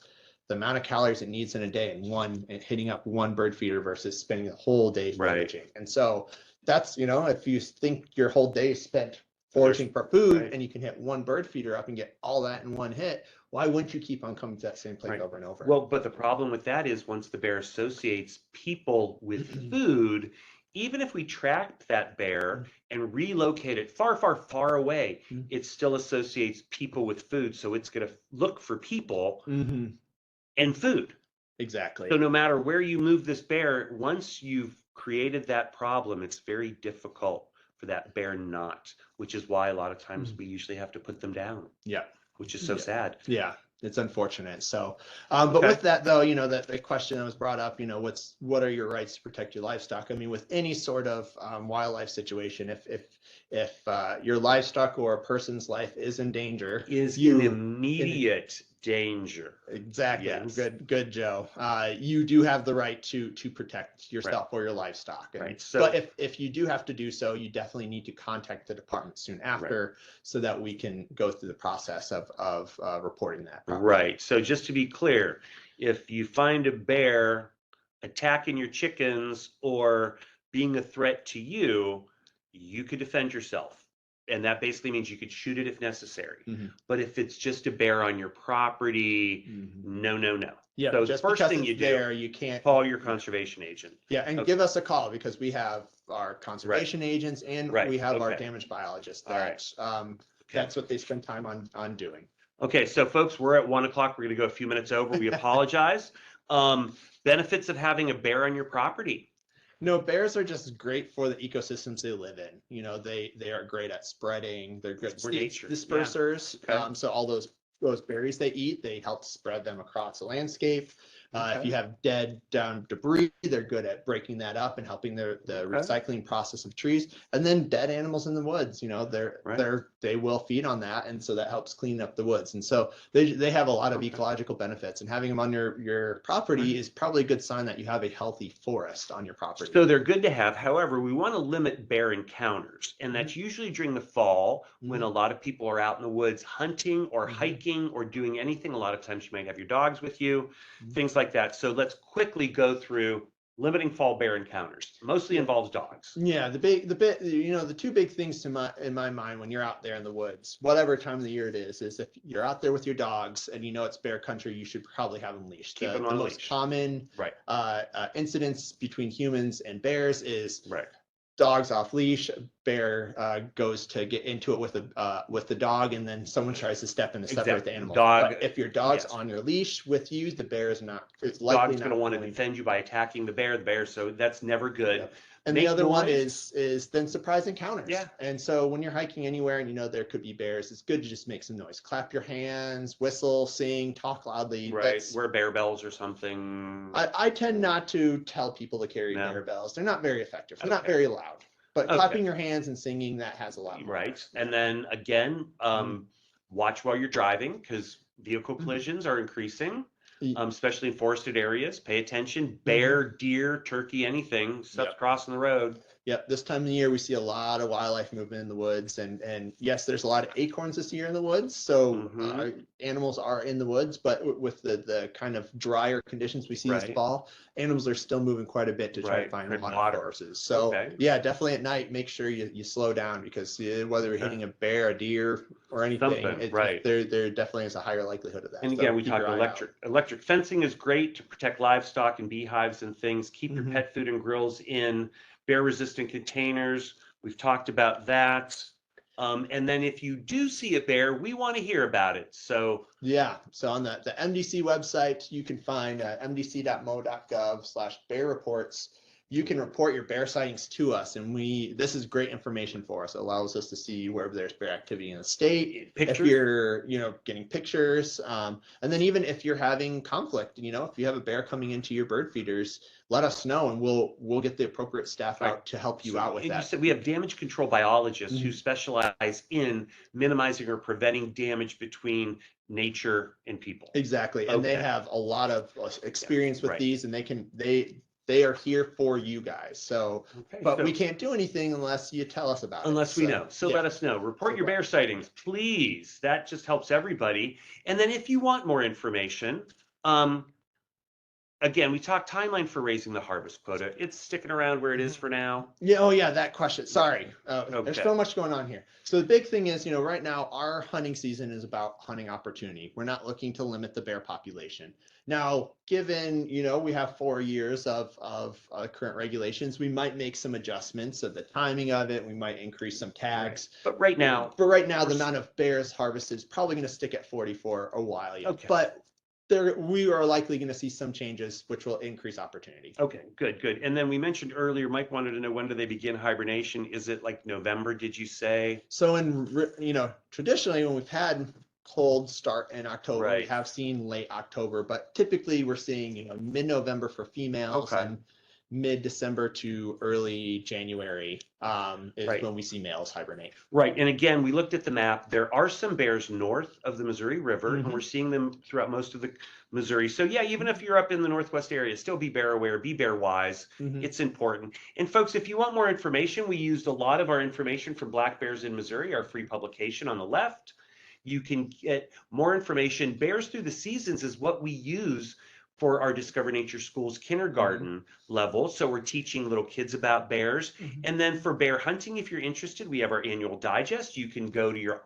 the amount of calories it needs in a day and hitting up one bird feeder versus spending the whole day foraging. And so that's, if you think your whole day is spent foraging for food, and you can hit one bird feeder up and get all that in one hit, why wouldn't you keep on coming to that same place over and over? Well, but the problem with that is, once the bear associates people with food, even if we track that bear and relocate it far, far, far away, it still associates people with food. So it's going to look for people and food. Exactly. So no matter where you move this bear, once you've created that problem, it's very difficult for that bear not, which is why a lot of times we usually have to put them down. Yeah. Which is so sad. Yeah, it's unfortunate. So, but with that though, that the question that was brought up, what are your rights to protect your livestock? I mean, with any sort of wildlife situation, if your livestock or a person's life is in danger, in immediate danger. Exactly. Yes. Good, Joe. You do have the right to protect yourself or your livestock. And, So, but if you do have to do so, you definitely need to contact the department soon after, so that we can go through the process of reporting that properly. Right. So just to be clear, if you find a bear attacking your chickens or being a threat to you, you could defend yourself. and that basically means you could shoot it if necessary. Mhm. But if it's just a bear on your property, Mhm. no. Yeah, So the just first because thing it's you do, there, you can't. call your Yeah. conservation agent. Yeah, and Okay. give us a call because we have our conservation agents and Right, we have our okay. damage biologists All right. that Okay. that's what they spend time on doing. Okay, so folks, we're at 1 o'clock. We're going to go a few minutes over. We apologize. Benefits of having a bear on your property. No, bears are just great for the ecosystems they live in. You know, they are great at spreading. They're good For seed nature, dispersers. yeah. Okay. So all those berries they eat, they help spread them across the landscape. If Okay. you have dead down debris, they're good at breaking that up and helping the Okay. recycling process of trees. And then dead animals in the woods, you know, Right. they will feed on that, and so that helps clean up the woods. And so they have a lot of Okay. ecological benefits. And having them on your property is probably a good sign that you have a healthy forest on your property. So they're good to have. However, we want to limit bear encounters, and that's usually during the fall when a lot of people are out in the woods hunting or hiking or doing anything. A lot of times you might have your dogs with you, things like that. So let's quickly go through limiting fall bear encounters. Mostly involves dogs. Yeah, the two big things in my mind when you're out there in the woods, whatever time of the year it is if you're out there with your dogs and you know it's bear country, you should probably have them leashed. Keep them The on a most leash. common Right. incidents between humans and bears is Right. dogs off leash, bear goes to get into it with the dog, and then someone tries to step in to separate the animal. Dog. But if your dog's Yes. on your leash with you, the bear is not. It's Dog's likely going to not want to going defend you by attacking the bear. So that's never good. Yep. And Make the other one noise. is then surprise encounters. Yeah. And so when you're hiking anywhere and you know there could be bears, it's good to just make some noise. Clap your hands, whistle, sing, talk loudly. Right. Wear bear bells or something. I tend not to tell people to carry No. bear bells. They're not very effective. They're not Okay. very loud. But Okay. clapping your hands and singing, that has a lot more. Right. And then again, watch while you're driving because vehicle collisions are increasing, especially in forested areas. Pay attention. Bear, deer, turkey, anything. Stuff's crossing the road. Yep, this time of the year we see a lot of wildlife movement in the woods, and yes, there's a lot of acorns this year in the woods, so animals are in the woods, but with the kind of drier conditions we see this fall, animals are still moving quite a bit to try to find water sources. So yeah, definitely at night, make sure you slow down because whether you're hitting a bear, a deer, or anything, there definitely is a higher likelihood of that. And again, we talk electric fencing is great to protect livestock and beehives and things. Keep your pet food and grills in bear resistant containers. We've talked about that. And then if you do see a bear, we want to hear about it. So so on the MDC website, you can find mdc.mo.gov/bear reports. You can report your bear sightings to us, and this is great information for us. It allows us to see where there's bear activity in the state. Pictures. If you're getting pictures, and then even if you're having conflict, if you have a bear coming into your bird feeders, let us know, and we'll get the appropriate staff out to help you out with that. You said we have damage control biologists who specialize in minimizing or preventing damage between nature and people. Exactly, and they have a lot of experience with these, and they are here for you guys. So, but we can't do anything unless you tell us about it. Unless we know. So let us know. Report your bear sightings, please. That just helps everybody. And then if you want more information, again, we talked timeline for raising the harvest quota. It's sticking around where it is for now. Yeah. Oh, yeah. That question. Sorry. There's so much going on here. So the big thing is, right now our hunting season is about hunting opportunity. We're not looking to limit the bear population. Now, given, we have 4 years of current regulations, we might make some adjustments of the timing of it. We might increase some tags. But right now, the amount of bears harvested is probably going to stick at 40 for a while yet. But we are likely going to see some changes, which will increase opportunity. Okay, good. And then we mentioned earlier, Mike wanted to know, when do they begin hibernation? Is it like November, did you say? So traditionally when we've had cold start in October, we have seen late October, but typically we're seeing, mid-November for females and mid-December to early January is when we see males hibernate. Right. And again, we looked at the map. There are some bears north of the Missouri River, and we're seeing them throughout most of the Missouri. So yeah, even if you're up in the Northwest area, still be bear aware, be bear wise. It's important. And folks, if you want more information, we used a lot of our information from Black Bears in Missouri, our free publication on the left. You can get more information. Bears Through the Seasons is what we use for our Discover Nature Schools kindergarten level. So we're teaching little kids about bears. And then for bear hunting, if you're interested, we have our annual digest. You can go to your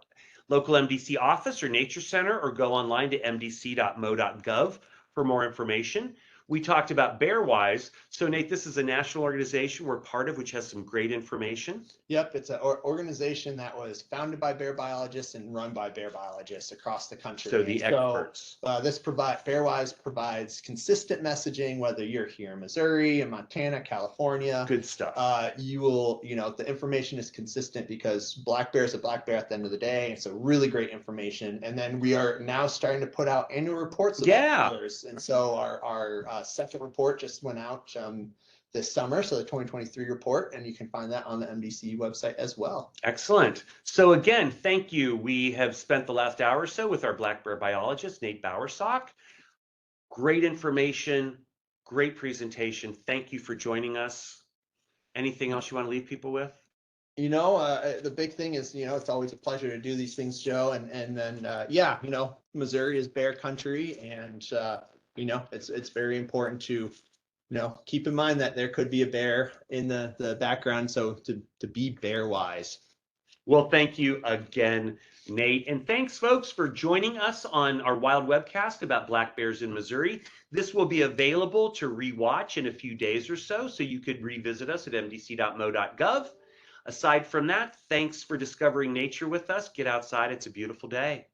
local MDC office or nature center, or go online to mdc.mo.gov for more information. We talked about BearWise. So Nate, this is a national organization we're part of, which has some great information. Yep, it's an organization that was founded by bear biologists and run by bear biologists across the country. So the experts. BearWise provides consistent messaging, whether you're here in Missouri, in Montana, California. Good stuff. You will, the information is consistent because black bear is a black bear at the end of the day. It's a really great information. And then we are now starting to put out annual reports of bears. And so our second report just went out this summer, so the 2023 report, and you can find that on the MDC website as well. Excellent. So again, thank you. We have spent the last hour or so with our black bear biologist, Nate Bowersock. Great information, great presentation. Thank you for joining us. Anything else you want to leave people with? The big thing is, it's always a pleasure to do these things, Joe. And then, Missouri is bear country, and, it's very important to, keep in mind that there could be a bear in the background. So to be bear wise. Well, thank you again, Nate. And thanks, folks, for joining us on our Wild Webcast about black bears in Missouri. This will be available to rewatch in a few days or so you could revisit us at mdc.mo.gov. Aside from that, thanks for discovering nature with us. Get outside. It's a beautiful day.